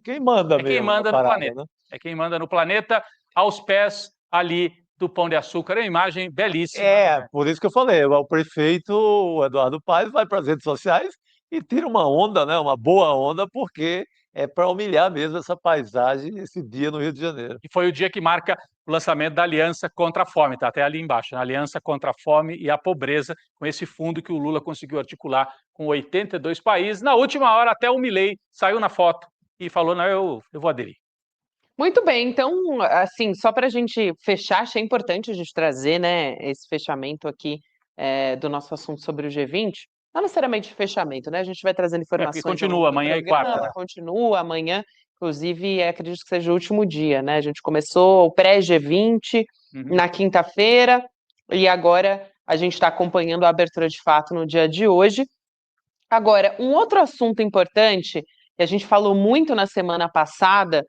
quem manda mesmo. Quem manda no parada, planeta. né? É quem manda no planeta, aos pés ali do Pão de Açúcar. É uma imagem belíssima. Por isso que eu falei, o prefeito o Eduardo Paes vai para as redes sociais e tira uma onda, né? Uma boa onda, porque é para humilhar mesmo essa paisagem, esse dia no Rio de Janeiro. E foi o dia que marca o lançamento da Aliança contra a Fome, tá até ali embaixo, né? Aliança contra a Fome e a Pobreza, com esse fundo que o Lula conseguiu articular com 82 países. Na última hora, até o Milei saiu na foto e falou, não, eu vou aderir. Muito bem, então, assim, só para a gente fechar, achei importante a gente trazer, né, esse fechamento aqui do nosso assunto sobre o G20. Não necessariamente fechamento, né? A gente vai trazendo informações. Porque continua ao longo do amanhã e programa, quarta, né? Continua amanhã, inclusive, acredito que seja o último dia, né? A gente começou o pré-G20 na quinta-feira e agora a gente está acompanhando a abertura de fato no dia de hoje. Agora, um outro assunto importante, que a gente falou muito na semana passada,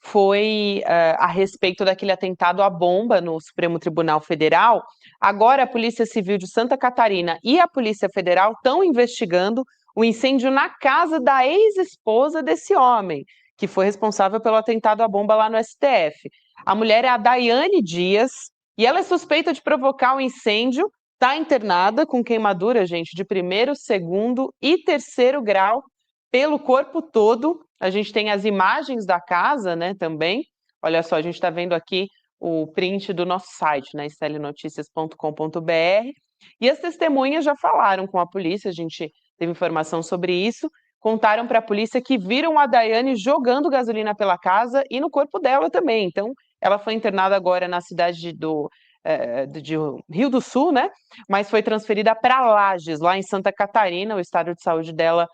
foi a respeito daquele atentado à bomba no Supremo Tribunal Federal. Agora, a Polícia Civil de Santa Catarina e a Polícia Federal estão investigando o incêndio na casa da ex-esposa desse homem, que foi responsável pelo atentado à bomba lá no STF. A mulher é a Daiane Dias, e ela é suspeita de provocar o incêndio, está internada com queimadura, gente, de 1º, 2º e 3º grau pelo corpo todo. A gente tem as imagens da casa, né, também. Olha só, a gente está vendo aqui o print do nosso site, né, stellenoticias.com.br. E as testemunhas já falaram com a polícia, a gente teve informação sobre isso, contaram para a polícia que viram a Daiane jogando gasolina pela casa e no corpo dela também. Então, ela foi internada agora na cidade de Rio do Sul, né, mas foi transferida para Lages, lá em Santa Catarina. O estado de saúde dela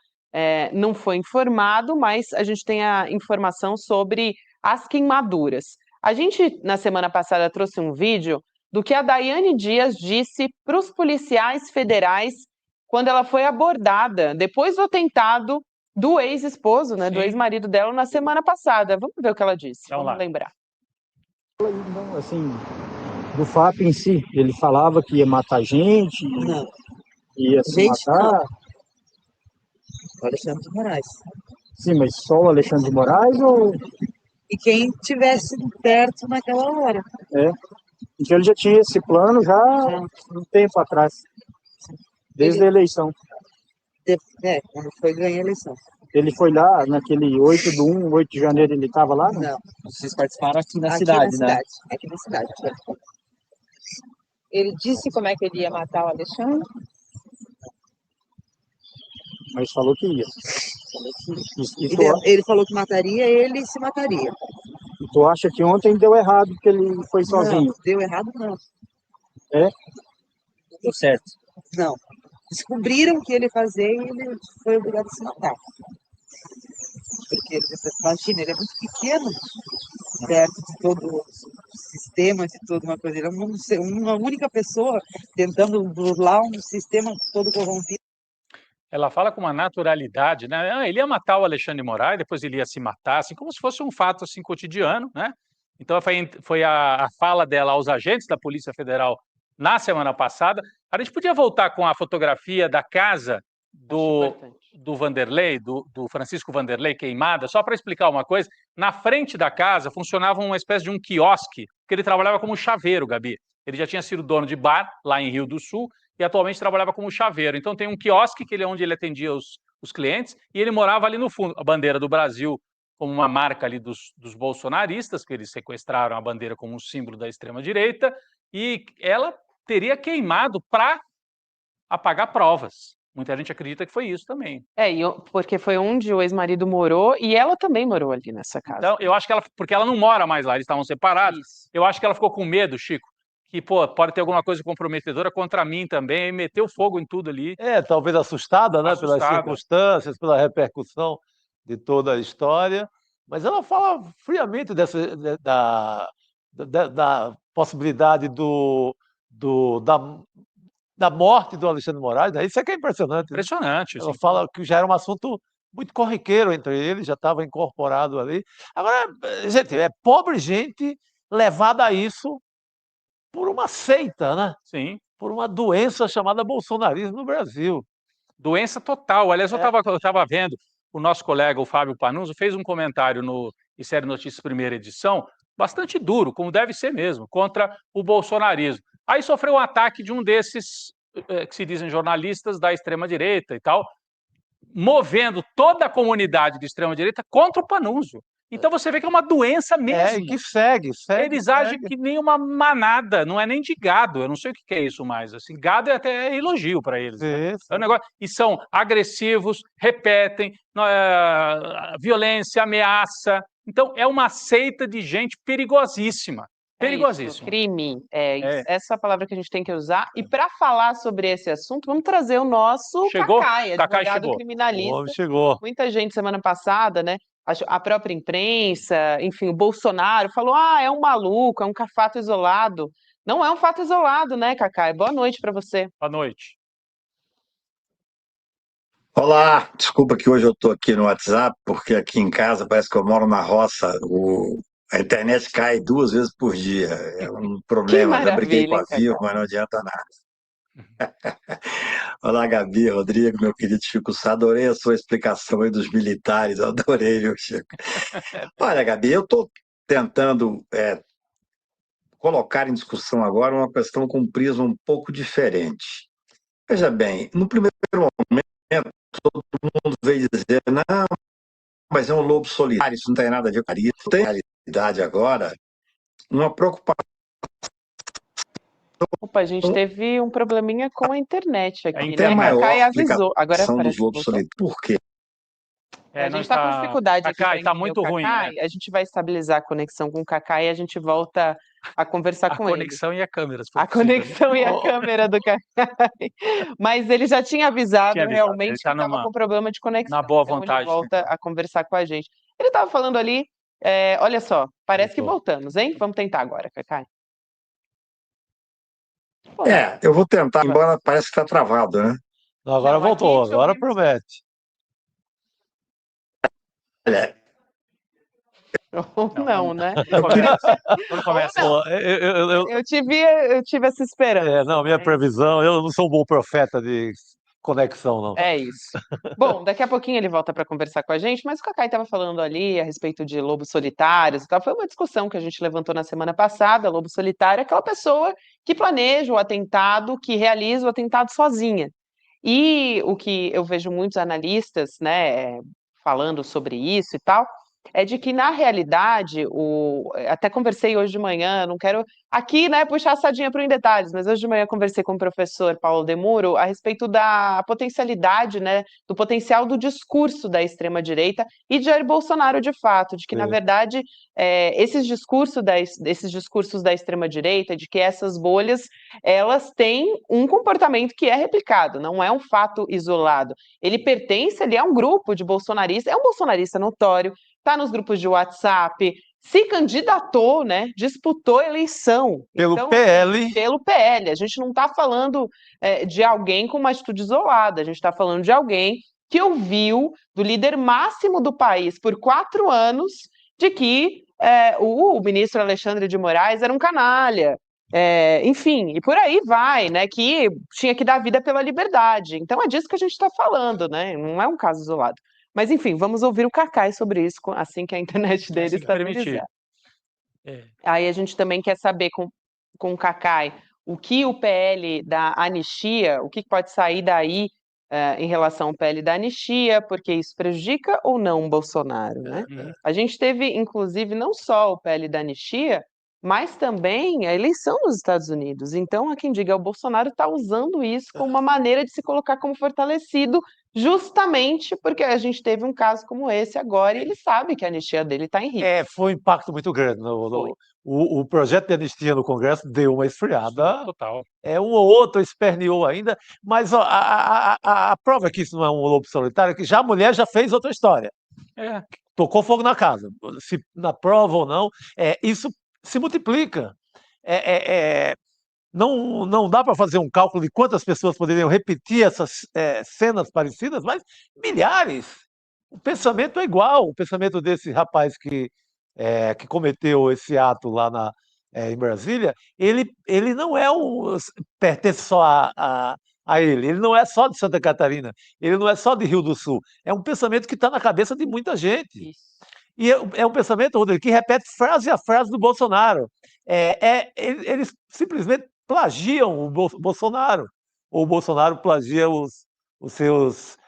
não foi informado, mas a gente tem a informação sobre as queimaduras. A gente, na semana passada, trouxe um vídeo do que a Daiane Dias disse para os policiais federais quando ela foi abordada depois do atentado do ex-esposo, né, do ex-marido dela, na semana passada. Vamos ver o que ela disse, vamos lembrar. Não, assim, do fato em si, ele falava que ia matar gente, ia se matar. O Alexandre de Moraes. Sim, mas só o Alexandre de Moraes ou... E quem tivesse perto naquela hora. É. Então ele já tinha esse plano já há um tempo atrás. Desde a eleição. Quando foi ganhar a eleição. Ele foi lá, naquele 8 de janeiro, ele estava lá? Não. Vocês participaram aqui na cidade, né? Aqui na cidade. Ele disse como é que ele ia matar o Alexandre? Mas falou que ia. Ele falou que mataria, ele se mataria. E tu acha que ontem deu errado, porque ele foi sozinho? Não, deu errado não. É? Deu certo. Não. Descobriram o que ele fazia e ele foi obrigado a se matar. Porque, imagina, ele é muito pequeno, perto de todo o sistema, de toda uma coisa. Ele é uma única pessoa tentando burlar um sistema todo corrompido. Ela fala com uma naturalidade, né? Ah, ele ia matar o Alexandre de Moraes, depois ele ia se matar, assim, como se fosse um fato assim, cotidiano, né? Então foi a fala dela aos agentes da Polícia Federal na semana passada. A gente podia voltar com a fotografia da casa do Vanderlei, do Francisco Vanderlei, queimada, só para explicar uma coisa. Na frente da casa funcionava uma espécie de um quiosque, que ele trabalhava como chaveiro, Gabi. Ele já tinha sido dono de bar lá em Rio do Sul e atualmente trabalhava como chaveiro. Então tem um quiosque onde ele atendia os clientes e ele morava ali no fundo. A bandeira do Brasil como uma marca ali dos bolsonaristas, que eles sequestraram a bandeira como um símbolo da extrema-direita, e ela teria queimado para apagar provas. Muita gente acredita que foi isso também. Porque foi onde o ex-marido morou e ela também morou ali nessa casa. Então, eu acho que porque ela não mora mais lá, eles estavam separados. Isso. Eu acho que ela ficou com medo, Chico, que pode ter alguma coisa comprometedora contra mim também, e meteu fogo em tudo ali. Talvez assustada, né, pelas circunstâncias, pela repercussão de toda a história. Mas ela fala friamente da possibilidade da morte do Alexandre de Moraes, né? Isso é que é impressionante. Impressionante. Ela fala que já era um assunto muito corriqueiro entre eles, já estava incorporado ali. Agora, gente, é pobre gente levada a isso por uma seita, né? Sim. Por uma doença chamada bolsonarismo no Brasil. Doença total. Aliás, eu estava vendo, o nosso colega, o Fábio Panunzio, fez um comentário no Série Notícias Primeira Edição, bastante duro, como deve ser mesmo, contra o bolsonarismo. Aí sofreu um ataque de um desses, que se dizem jornalistas da extrema-direita e tal, movendo toda a comunidade de extrema-direita contra o Panunzio. Então você vê que é uma doença mesmo. Que segue. Eles agem que nem uma manada, não é nem de gado, eu não sei o que é isso mais. Assim, gado é até elogio para eles. Né? É um negócio, e são agressivos, repetem, violência, ameaça. Então é uma seita de gente perigosíssima. Perigosíssimo. Isso, crime. Essa é a palavra que a gente tem que usar. E para falar sobre esse assunto, vamos trazer o nosso Cacai, advogado criminalista. O homem chegou. Muita gente semana passada, né? A própria imprensa, enfim, o Bolsonaro falou: é um maluco, é um fato isolado. Não é um fato isolado, né, Cacai? Boa noite para você. Boa noite. Olá, desculpa que hoje eu estou aqui no WhatsApp, porque aqui em casa parece que eu moro na roça. A internet cai 2 vezes por dia. É um problema. Já briguei com a Vivo, mas não adianta nada. Olá, Gabi, Rodrigo, meu querido Chico Sá. Adorei a sua explicação aí dos militares. Adorei, viu, Chico? Olha, Gabi, eu estou tentando colocar em discussão agora uma questão com um prisma um pouco diferente. Veja bem, no primeiro momento, todo mundo veio dizer, não, mas é um lobo solitário, isso não tem nada a ver com isso. Tem realidade agora, uma preocupação. Opa, a gente teve um probleminha com a internet aqui, né? A Cacai avisou. Agora dos lobos solitários. Por quê? A gente está com dificuldade aqui. Cacai, está muito ruim. Né? A gente vai estabilizar a conexão com o Cacai e a gente volta a conversar com ele. A conexão e a câmera. A conexão e a câmera do Cacai. Mas ele já tinha avisado realmente que estava com problema de conexão. Na boa vontade. Ele volta a conversar com a gente. Ele estava falando ali Olha só, parece que Voltou. voltamos, hein? Vamos tentar agora, Cacai. Eu vou tentar, embora parece que está travado, né? Não, agora Não, aqui voltou, te agora ouvimos. promete. Olha, Ou não, né? Quando começa. Pô, Eu tive essa esperança. não, minha previsão, eu não sou um bom profeta de conexão, não. É isso. Bom, daqui a pouquinho ele volta para conversar com a gente, mas o Cacai estava falando ali a respeito de lobos solitários e tal. Foi uma discussão que a gente levantou na semana passada. Lobo solitário é aquela pessoa que planeja o atentado, que realiza o atentado sozinha. E o que eu vejo muitos analistas, né, falando sobre isso e tal, é de que, na realidade, até conversei hoje de manhã, não quero aqui, né, puxar a sardinha para em detalhes, mas hoje de manhã conversei com o professor Paulo Demuro a respeito da potencialidade, né, do potencial do discurso da extrema-direita e de Jair Bolsonaro, de fato, de que, na verdade, esses discursos da extrema-direita, de que essas bolhas, elas têm um comportamento que é replicado, não é um fato isolado. Ele pertence ali a um grupo de bolsonaristas, é um bolsonarista notório, está nos grupos de WhatsApp, se candidatou, né? Disputou eleição. Pelo PL. Pelo PL. A gente não está falando de alguém com uma atitude isolada, a gente está falando de alguém que ouviu do líder máximo do país por 4 anos de que o ministro Alexandre de Moraes era um canalha. Enfim, e por aí vai, né? Que tinha que dar vida pela liberdade. Então é disso que a gente está falando, né? Não é um caso isolado. Mas, enfim, vamos ouvir o Cacai sobre isso assim que a internet dele estabilizar. Aí a gente também quer saber com o Cacai o que o PL da anistia, o que pode sair daí em relação ao PL da anistia, porque isso prejudica ou não o Bolsonaro, né? A gente teve, inclusive, não só o PL da anistia, mas também a eleição nos Estados Unidos. Então, há quem diga, o Bolsonaro está usando isso como uma maneira de se colocar como fortalecido, justamente porque a gente teve um caso como esse agora e ele sabe que a anistia dele está em risco. Foi um impacto muito grande. O projeto de anistia no Congresso deu uma esfriada. Total. Um ou outro esperneou ainda, mas ó, a prova que isso não é um lobo solitário é que já a mulher já fez outra história. Tocou fogo na casa. Se na prova ou não, isso se multiplica. Não dá para fazer um cálculo de quantas pessoas poderiam repetir essas cenas parecidas, mas milhares. O pensamento é igual. O pensamento desse rapaz que cometeu esse ato lá em Brasília, ele não pertence só a ele. Ele não é só de Santa Catarina. Ele não é só de Rio do Sul. É um pensamento que está na cabeça de muita gente. Isso. E é um pensamento, Rodrigo, que repete frase a frase do Bolsonaro. Eles simplesmente plagiam o Bolsonaro. Ou o Bolsonaro plagia os seus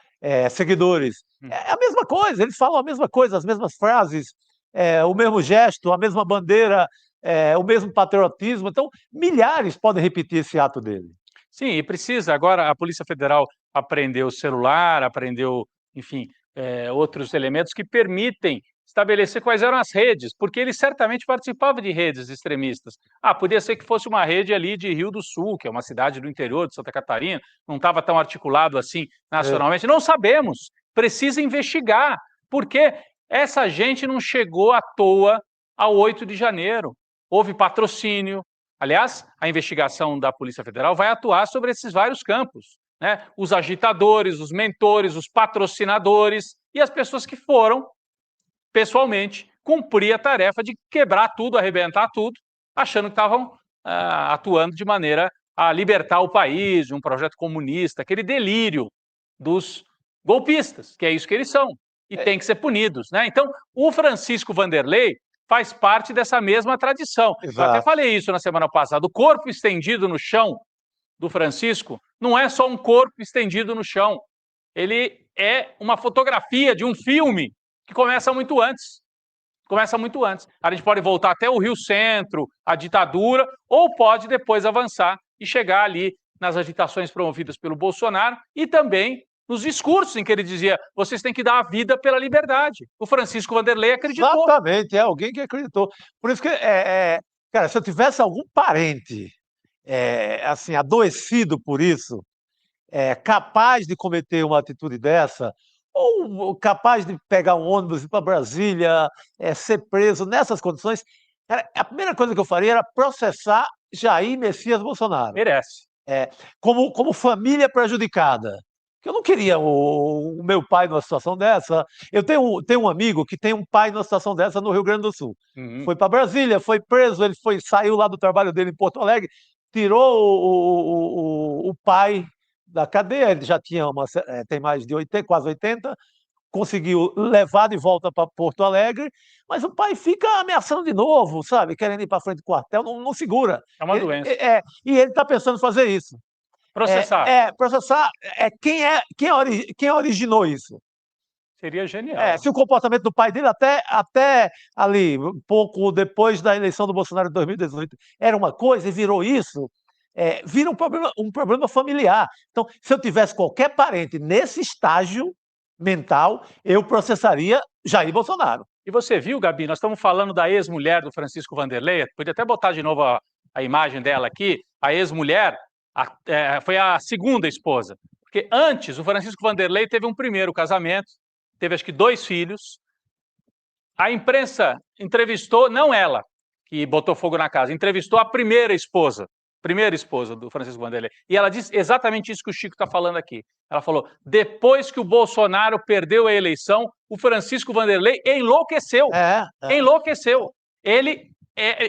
seguidores. É a mesma coisa, eles falam a mesma coisa, as mesmas frases, o mesmo gesto, a mesma bandeira, o mesmo patriotismo. Então, milhares podem repetir esse ato dele. Sim, e precisa. Agora a Polícia Federal apreendeu o celular, apreendeu, enfim, outros elementos que permitem estabelecer quais eram as redes, porque ele certamente participava de redes extremistas. Podia ser que fosse uma rede ali de Rio do Sul, que é uma cidade do interior de Santa Catarina, não estava tão articulado assim nacionalmente. Não sabemos, precisa investigar, porque essa gente não chegou à toa ao 8 de janeiro. Houve patrocínio. Aliás, a investigação da Polícia Federal vai atuar sobre esses vários campos, né? Os agitadores, os mentores, os patrocinadores e as pessoas que foram pessoalmente cumprir a tarefa de quebrar tudo, arrebentar tudo, achando que estavam atuando de maneira a libertar o país de um projeto comunista, aquele delírio dos golpistas, que é isso que eles são, e tem que ser punidos, né? Então, o Francisco Vanderlei faz parte dessa mesma tradição. Exato. Eu até falei isso na semana passada. O corpo estendido no chão do Francisco não é só um corpo estendido no chão. Ele é uma fotografia de um filme que começa muito antes. A gente pode voltar até o Rio Centro, a ditadura, ou pode depois avançar e chegar ali nas agitações promovidas pelo Bolsonaro e também nos discursos em que ele dizia: vocês têm que dar a vida pela liberdade. O Francisco Vanderlei acreditou. Exatamente, alguém que acreditou. Por isso que, cara, se eu tivesse algum parente assim, adoecido por isso, capaz de cometer uma atitude dessa, ou capaz de pegar um ônibus para Brasília, ser preso nessas condições, cara, a primeira coisa que eu faria era processar Jair Messias Bolsonaro. Merece. Como família prejudicada. Que eu não queria o meu pai numa situação dessa. Eu tenho um amigo que tem um pai numa situação dessa no Rio Grande do Sul. Foi para Brasília, foi preso, ele saiu lá do trabalho dele em Porto Alegre, tirou o pai da cadeia, ele já tinha tem mais de 80, quase 80, conseguiu levar de volta para Porto Alegre, mas o pai fica ameaçando de novo, sabe? Querendo ir para frente do quartel, não segura. É uma doença. E ele está pensando em fazer isso. Processar. Processar quem originou isso. Seria genial. Se o comportamento do pai dele até ali, um pouco depois da eleição do Bolsonaro de 2018, era uma coisa e virou isso, vira um problema familiar. Então, se eu tivesse qualquer parente nesse estágio mental, eu processaria Jair Bolsonaro. E você viu, Gabi, nós estamos falando da ex-mulher do Francisco Vanderlei, podia até botar de novo a imagem dela aqui, a ex-mulher, foi a segunda esposa, porque antes o Francisco Vanderlei teve um primeiro casamento, teve acho que 2 filhos, a imprensa entrevistou, não ela, que botou fogo na casa, entrevistou a primeira esposa do Francisco Vanderlei, e ela disse exatamente isso que o Chico está falando aqui. Ela falou, depois que o Bolsonaro perdeu a eleição, o Francisco Vanderlei enlouqueceu. Enlouqueceu. Ele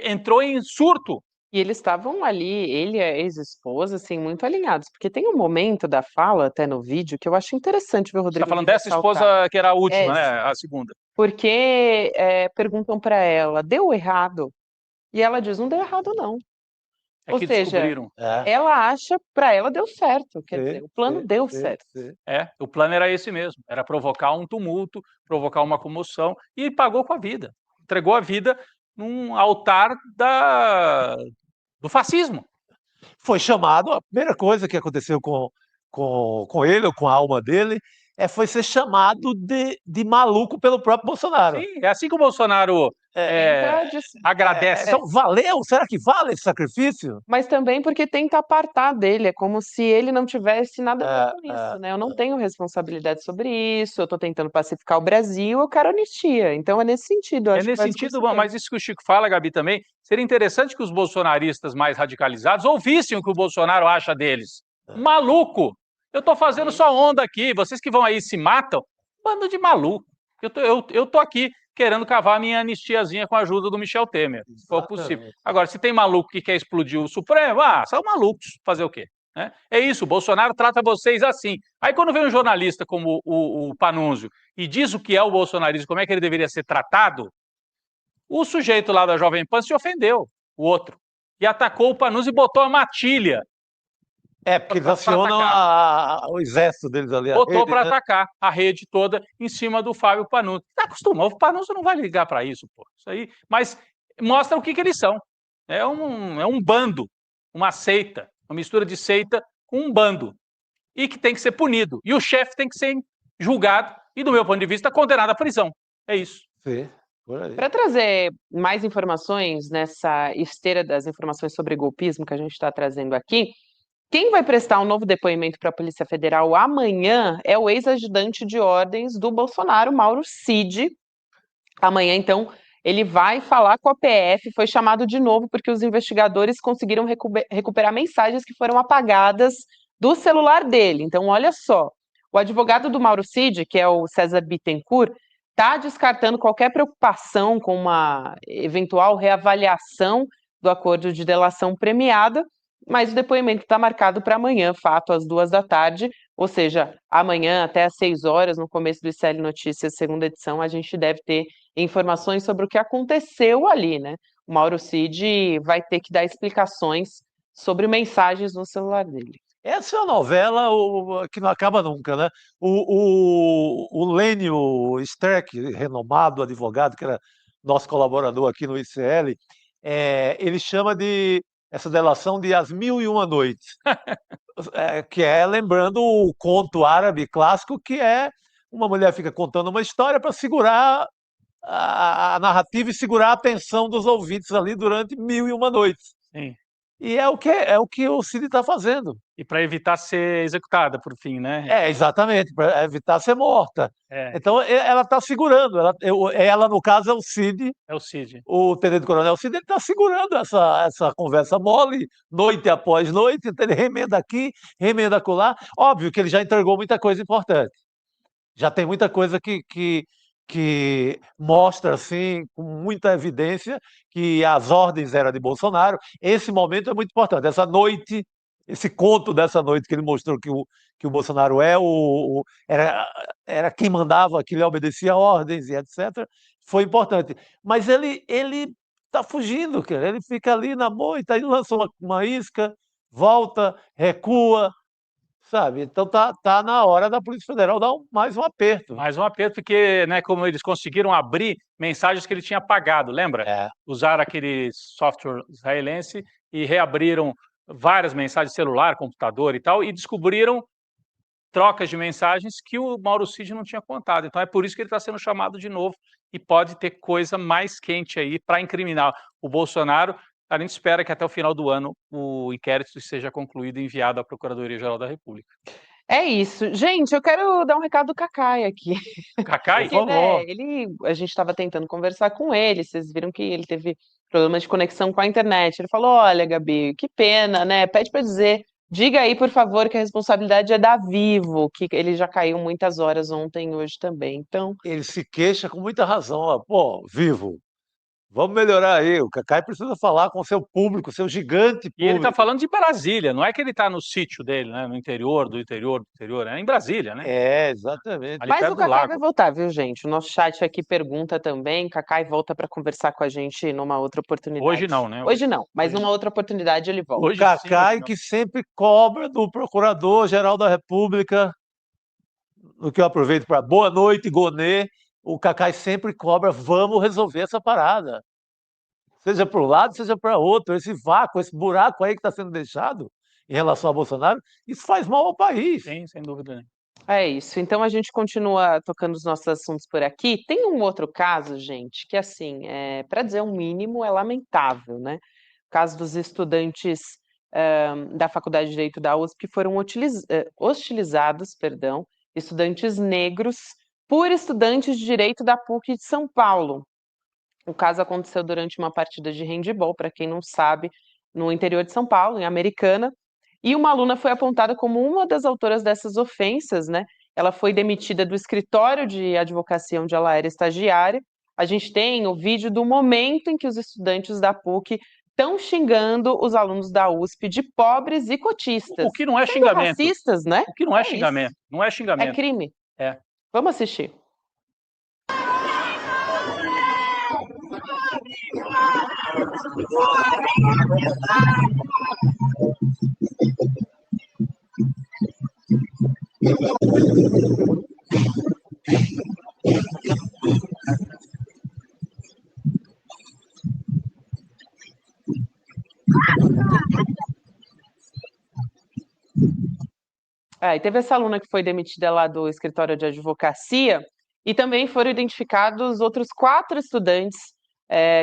entrou em surto. E eles estavam ali, ele e a ex-esposa, assim, muito alinhados, porque tem um momento da fala, até no vídeo, que eu acho interessante ver o Você Rodrigo. está falando dessa esposa que era a última, né? A segunda. Porque perguntam para ela, deu errado? E ela diz, não deu errado, não. Ou que seja, descobriram. ela acha, para ela deu certo, quer dizer, o plano deu certo. O plano era esse mesmo, era provocar um tumulto, provocar uma comoção, e pagou com a vida. Entregou a vida num altar do fascismo. Foi chamado, a primeira coisa que aconteceu com ele, ou com a alma dele, foi ser chamado de maluco pelo próprio Bolsonaro. Sim, é assim que o Bolsonaro agradece. Então, valeu? Será que vale esse sacrifício? Mas também porque tenta apartar dele, é como se ele não tivesse nada a ver com isso, né? Eu não tenho responsabilidade sobre isso, eu estou tentando pacificar o Brasil, eu quero anistia. Então é nesse sentido. É nesse sentido, mas isso que o Chico fala, Gabi, também, seria interessante que os bolsonaristas mais radicalizados ouvissem o que o Bolsonaro acha deles. Maluco! Eu estou fazendo só onda aqui, vocês que vão aí se matam, bando de maluco. Eu tô aqui querendo cavar a minha anistiazinha com a ajuda do Michel Temer, se for possível. Agora, se tem maluco que quer explodir o Supremo, são malucos, fazer o quê? É isso, o Bolsonaro trata vocês assim. Aí quando vem um jornalista como o Panunzio e diz o que é o bolsonarismo, como é que ele deveria ser tratado, o sujeito lá da Jovem Pan se ofendeu, o outro, e atacou o Panunzio e botou a matilha. Porque eles acionam o exército deles ali. Botou para atacar a rede toda em cima do Fábio Panunzio. Está acostumado, o Panunzio não vai ligar para isso, pô. Isso aí, mas mostra o que eles são. É um bando, uma seita, uma mistura de seita com um bando. E que tem que ser punido. E o chefe tem que ser julgado e, do meu ponto de vista, condenado à prisão. É isso. Sim. Para trazer mais informações nessa esteira das informações sobre golpismo que a gente está trazendo aqui, quem vai prestar um novo depoimento para a Polícia Federal amanhã é o ex-ajudante de ordens do Bolsonaro, Mauro Cid. Amanhã, então, ele vai falar com a PF, foi chamado de novo porque os investigadores conseguiram recuperar mensagens que foram apagadas do celular dele. Então, olha só, o advogado do Mauro Cid, que é o César Bittencourt, está descartando qualquer preocupação com uma eventual reavaliação do acordo de delação premiada, mas o depoimento está marcado para amanhã, fato às 14h, ou seja, amanhã até às 6h, no começo do ICL Notícias, segunda edição, a gente deve ter informações sobre o que aconteceu ali, né? O Mauro Cid vai ter que dar explicações sobre mensagens no celular dele. Essa é uma novela que não acaba nunca, né? O Lênio Streck, renomado advogado, que era nosso colaborador aqui no ICL, ele chama essa delação de As Mil e Uma Noites, que é lembrando o conto árabe clássico, que é uma mulher fica contando uma história para segurar a narrativa e segurar a atenção dos ouvintes ali durante 1001 noites. Sim. E é o que o Cid está fazendo. E para evitar ser executada, por fim, né? Exatamente, para evitar ser morta. É. Então, ela está segurando. Ela, no caso, é o Cid. É o Cid. O tenente-coronel Cid está segurando essa conversa mole, noite após noite. Então ele remenda aqui, remenda acolá. Óbvio que ele já entregou muita coisa importante. Já tem muita coisa que mostra, assim, com muita evidência, que as ordens eram de Bolsonaro. Esse momento é muito importante. Essa noite, esse conto dessa noite que ele mostrou que o Bolsonaro era quem mandava, que ele obedecia ordens e etc., foi importante. Mas ele está fugindo, cara. Ele fica ali na moita, aí lança uma isca, volta, recua, sabe? Então tá na hora da Polícia Federal dar mais um aperto. Mais um aperto, porque, né, como eles conseguiram abrir mensagens que ele tinha apagado, lembra? Usaram aquele software israelense e reabriram várias mensagens de celular, computador e tal, e descobriram trocas de mensagens que o Mauro Cid não tinha contado. Então é por isso que ele está sendo chamado de novo e pode ter coisa mais quente aí para incriminar o Bolsonaro. A gente espera que até o final do ano o inquérito seja concluído e enviado à Procuradoria-Geral da República. É isso. Gente, eu quero dar um recado do Cacai aqui. Cacai? Porque, né, a gente estava tentando conversar com ele, vocês viram que ele teve problemas de conexão com a internet. Ele falou, olha, Gabi, que pena, né? Pede para diga aí, por favor, que a responsabilidade é da Vivo, que ele já caiu muitas horas ontem e hoje também. Então, ele se queixa com muita razão. Ó, pô, Vivo, vamos melhorar aí. O Cacai precisa falar com o seu público, seu gigante público. E ele está falando de Brasília, não é que ele está no sítio dele, né? No interior do interior, é em Brasília, né? Exatamente. Ali mas perto o do Cacai lago. vai voltar, viu, gente? O nosso chat aqui pergunta também. Cacai volta para conversar com a gente numa outra oportunidade. Hoje não, né? Hoje não, mas numa outra oportunidade ele volta. O Cacai que sempre cobra do Procurador-Geral da República, no que eu aproveito para boa noite, Gonê. O Cacai sempre cobra, vamos resolver essa parada. Seja para um lado, seja para outro. Esse vácuo, esse buraco aí que está sendo deixado em relação a Bolsonaro, isso faz mal ao país. Sim, sem dúvida. É isso. Então a gente continua tocando os nossos assuntos por aqui. Tem um outro caso, gente, que assim, para dizer o mínimo, é lamentável, né? O caso dos estudantes da Faculdade de Direito da USP que foram hostilizados, estudantes negros, por estudantes de Direito da PUC de São Paulo. O caso aconteceu durante uma partida de handebol, para quem não sabe, no interior de São Paulo, em Americana, e uma aluna foi apontada como uma das autoras dessas ofensas, né? Ela foi demitida do escritório de advocacia onde ela era estagiária. A gente tem o vídeo do momento em que os estudantes da PUC estão xingando os alunos da USP de pobres e cotistas. O que não é xingamento. Racistas, né? O que não é xingamento. Isso. Não é xingamento. É crime. É. Vamos assistir. E teve essa aluna que foi demitida lá do escritório de advocacia e também foram identificados outros 4 estudantes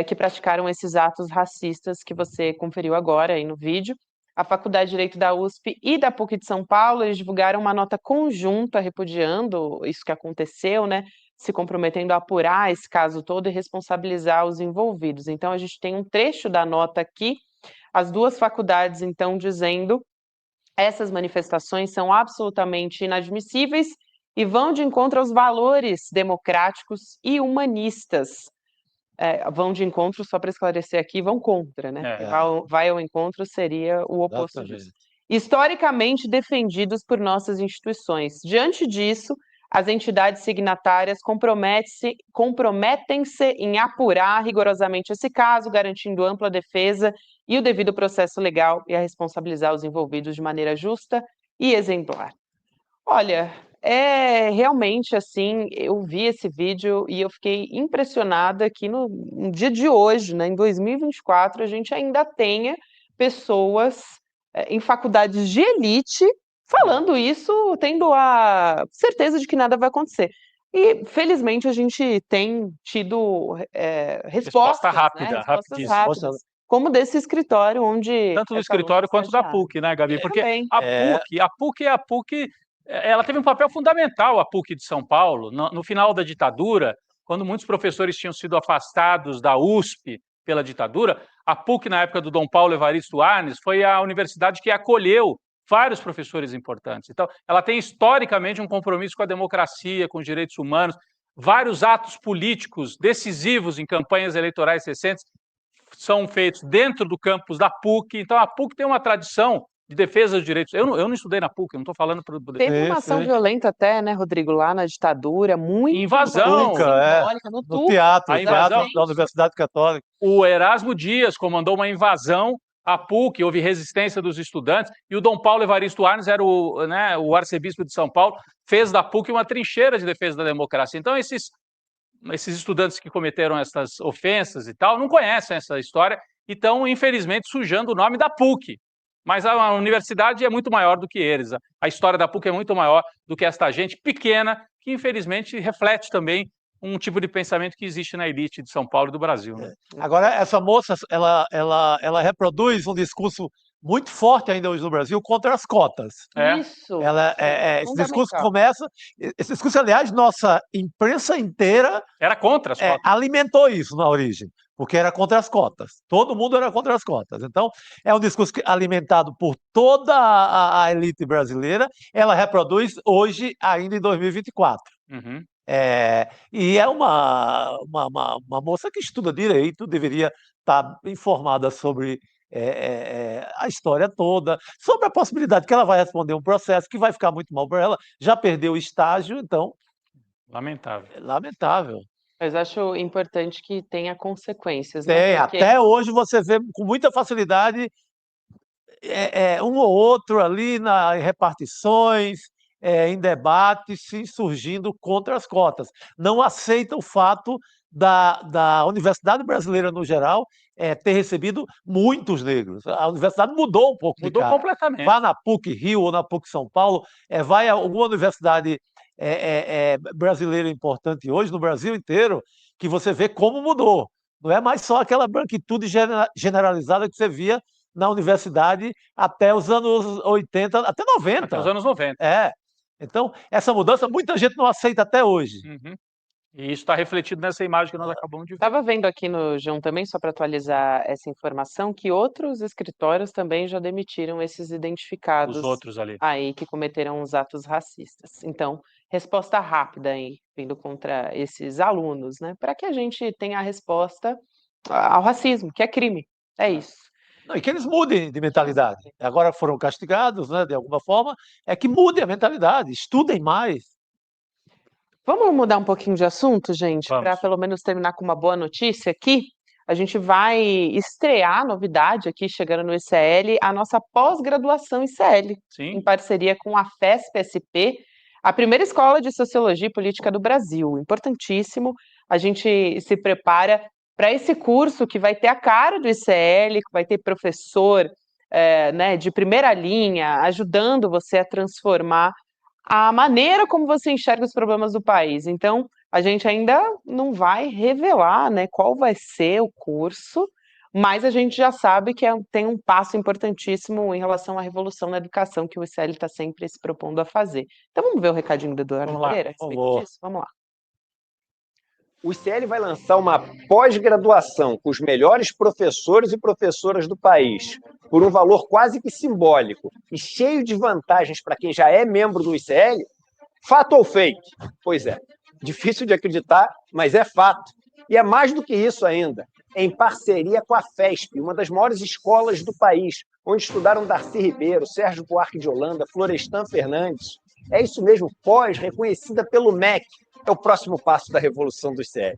que praticaram esses atos racistas que você conferiu agora aí no vídeo. A Faculdade de Direito da USP e da PUC de São Paulo, eles divulgaram uma nota conjunta repudiando isso que aconteceu, né? Se comprometendo a apurar esse caso todo e responsabilizar os envolvidos. Então, a gente tem um trecho da nota aqui, as 2 faculdades, então, dizendo: essas manifestações são absolutamente inadmissíveis e vão de encontro aos valores democráticos e humanistas. Vão de encontro, só para esclarecer aqui, vão contra, né? Vai ao encontro seria o oposto disso. Historicamente defendidos por nossas instituições. Diante disso, as entidades signatárias comprometem-se em apurar rigorosamente esse caso, garantindo ampla defesa e o devido processo legal e a responsabilizar os envolvidos de maneira justa e exemplar. Olha, realmente assim, eu vi esse vídeo e eu fiquei impressionada que no dia de hoje, né, em 2024, a gente ainda tenha pessoas em faculdades de elite falando isso, tendo a certeza de que nada vai acontecer. E, felizmente, a gente tem tido respostas, rápida, né? Respostas rápidas. como desse escritório onde Tanto do essa aluna escritório quanto da estagiava. PUC, né, Gabi? Porque Também. a PUC, ela teve um papel fundamental, a PUC de São Paulo, no final da ditadura, quando muitos professores tinham sido afastados da USP pela ditadura. A PUC, na época do Dom Paulo Evaristo Arnes, foi a universidade que acolheu vários professores importantes. Então, ela tem historicamente um compromisso com a democracia, com os direitos humanos, vários atos políticos decisivos em campanhas eleitorais recentes são feitos dentro do campus da PUC. Então, a PUC tem uma tradição de defesa dos direitos. Eu não estudei na PUC, eu não estou falando para... Teve uma ação violenta até, né, Rodrigo, lá na ditadura, muito invasão, simbólica, no teatro da Universidade Católica. O Erasmo Dias comandou uma invasão à PUC, houve resistência dos estudantes, e o Dom Paulo Evaristo Arnes era o arcebispo de São Paulo, fez da PUC uma trincheira de defesa da democracia. Então, esses estudantes que cometeram essas ofensas e tal, não conhecem essa história e estão, infelizmente, sujando o nome da PUC. Mas a universidade é muito maior do que eles. A história da PUC é muito maior do que esta gente pequena, que, infelizmente, reflete também um tipo de pensamento que existe na elite de São Paulo e do Brasil. Né? Agora, essa moça, ela reproduz um discurso muito forte ainda hoje no Brasil contra as cotas. Isso. Esse discurso começa... Esse discurso, aliás, nossa imprensa inteira... Era contra as cotas. Alimentou isso na origem, porque era contra as cotas. Todo mundo era contra as cotas. Então, é um discurso alimentado por toda a elite brasileira. Ela reproduz hoje, ainda em 2024. Uhum. E é uma moça que estuda direito, deveria estar informada sobre a história toda, sobre a possibilidade que ela vai responder um processo que vai ficar muito mal para ela, já perdeu o estágio, então... Lamentável. Lamentável. Mas acho importante que tenha consequências. Tem, né? Porque... até hoje você vê com muita facilidade um ou outro ali em repartições, em debates, surgindo contra as cotas. Não aceita o fato da Universidade Brasileira, no geral, ter recebido muitos negros. A universidade mudou um pouco. Mudou completamente. Vá na PUC Rio ou na PUC São Paulo, vai a alguma universidade brasileira importante hoje, no Brasil inteiro, que você vê como mudou. Não é mais só aquela branquitude generalizada que você via na universidade até os anos 80, até 90. Até os anos 90. Então, essa mudança, muita gente não aceita até hoje. Uhum. E isso está refletido nessa imagem que nós acabamos de ver. Estava vendo aqui no G1 também, só para atualizar essa informação, que outros escritórios também já demitiram esses identificados Os outros ali. aí que cometeram os atos racistas. Então, resposta rápida aí, vindo contra esses alunos, né? Para que a gente tenha a resposta ao racismo, que é crime. É isso. Não, e que eles mudem de mentalidade. Agora foram castigados, né, de alguma forma, que mudem a mentalidade, estudem mais. Vamos mudar um pouquinho de assunto, gente, para pelo menos terminar com uma boa notícia aqui. A gente vai estrear novidade aqui, chegando no ICL, a nossa pós-graduação ICL, em parceria com a FESP-SP, a primeira escola de Sociologia e Política do Brasil. Importantíssimo, a gente se prepara para esse curso que vai ter a cara do ICL, que vai ter professor de primeira linha, ajudando você a transformar a maneira como você enxerga os problemas do país. Então, a gente ainda não vai revelar, né, qual vai ser o curso, mas a gente já sabe que tem um passo importantíssimo em relação à revolução na educação que o ICL está sempre se propondo a fazer. Então, vamos ver o recadinho do Eduardo Pereira a respeito disso? Vamos lá. O ICL vai lançar uma pós-graduação com os melhores professores e professoras do país, por um valor quase que simbólico e cheio de vantagens para quem já é membro do ICL. Fato ou fake? Pois é, difícil de acreditar, mas é fato. E é mais do que isso ainda. É em parceria com a FESP, uma das maiores escolas do país, onde estudaram Darcy Ribeiro, Sérgio Buarque de Holanda, Florestan Fernandes. É isso mesmo, pós, reconhecida pelo MEC. É o próximo passo da revolução do ICL.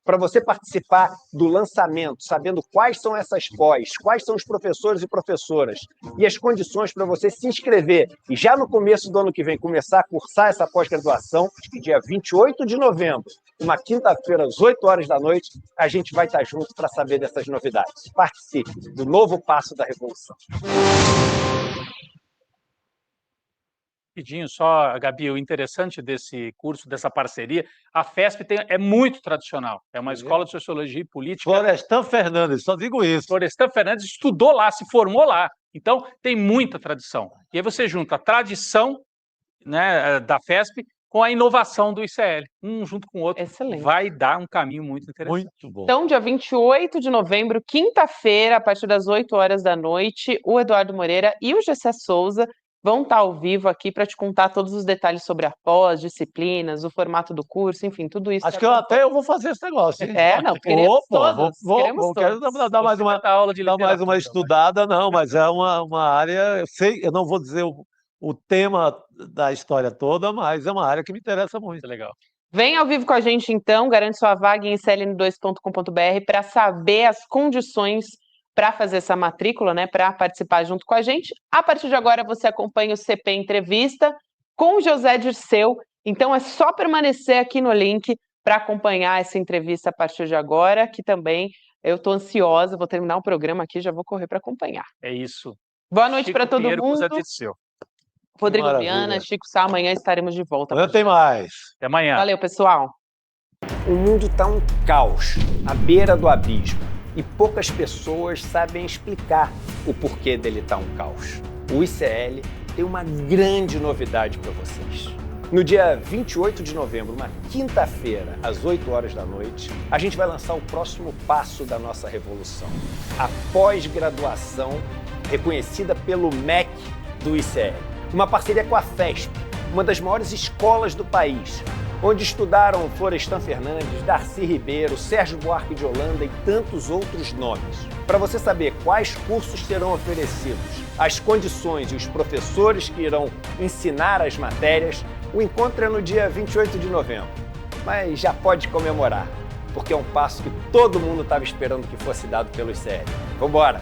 Para você participar do lançamento, sabendo quais são essas pós, quais são os professores e professoras e as condições para você se inscrever e já no começo do ano que vem começar a cursar essa pós-graduação, dia 28 de novembro, uma quinta-feira às 8 horas da noite, a gente vai estar junto para saber dessas novidades. Participe do novo passo da revolução. rapidinho só, Gabi, o interessante desse curso, dessa parceria, a FESP é muito tradicional, é uma escola de sociologia e política. Florestan Fernandes, só digo isso. Florestan Fernandes estudou lá, se formou lá, então tem muita tradição. E aí você junta a tradição, né, da FESP com a inovação do ICL, um junto com o outro. Excelente. Vai dar um caminho muito interessante. Muito bom. Então, dia 28 de novembro, quinta-feira, a partir das 8 horas da noite, o Eduardo Moreira e o Gessé Souza vão estar ao vivo aqui para te contar todos os detalhes sobre a pós, disciplinas, o formato do curso, enfim, tudo isso. Acho que eu vou fazer esse negócio. Hein? Não, queremos todos. Quero dar mais uma aula de mais uma estudada, não, mas é uma área, eu não vou dizer o tema da história toda, mas é uma área que me interessa muito. Legal. Vem ao vivo com a gente, então, garante sua vaga em icln2.com.br para saber as condições para fazer essa matrícula, né, para participar junto com a gente. A partir de agora, você acompanha o CP Entrevista com o José Dirceu, então é só permanecer aqui no link para acompanhar essa entrevista a partir de agora, que também eu estou ansiosa, vou terminar o programa aqui, já vou correr para acompanhar. É isso. Boa noite para todo Pinheiro com mundo. José Dirceu. Rodrigo Maravilha. Viana, Chico Sá, amanhã estaremos de volta. Amanhã tem mais. Até amanhã. Valeu, pessoal. O mundo está um caos, à beira do abismo, e poucas pessoas sabem explicar o porquê dele estar um caos. O ICL tem uma grande novidade para vocês. No dia 28 de novembro, uma quinta-feira, às 8 horas da noite, a gente vai lançar o próximo passo da nossa revolução, a pós-graduação reconhecida pelo MEC do ICL. Uma parceria com a FESP, uma das maiores escolas do país, onde estudaram Florestan Fernandes, Darcy Ribeiro, Sérgio Buarque de Holanda e tantos outros nomes. Para você saber quais cursos serão oferecidos, as condições e os professores que irão ensinar as matérias, o encontro é no dia 28 de novembro. Mas já pode comemorar, porque é um passo que todo mundo estava esperando que fosse dado pelo ICL. Vambora!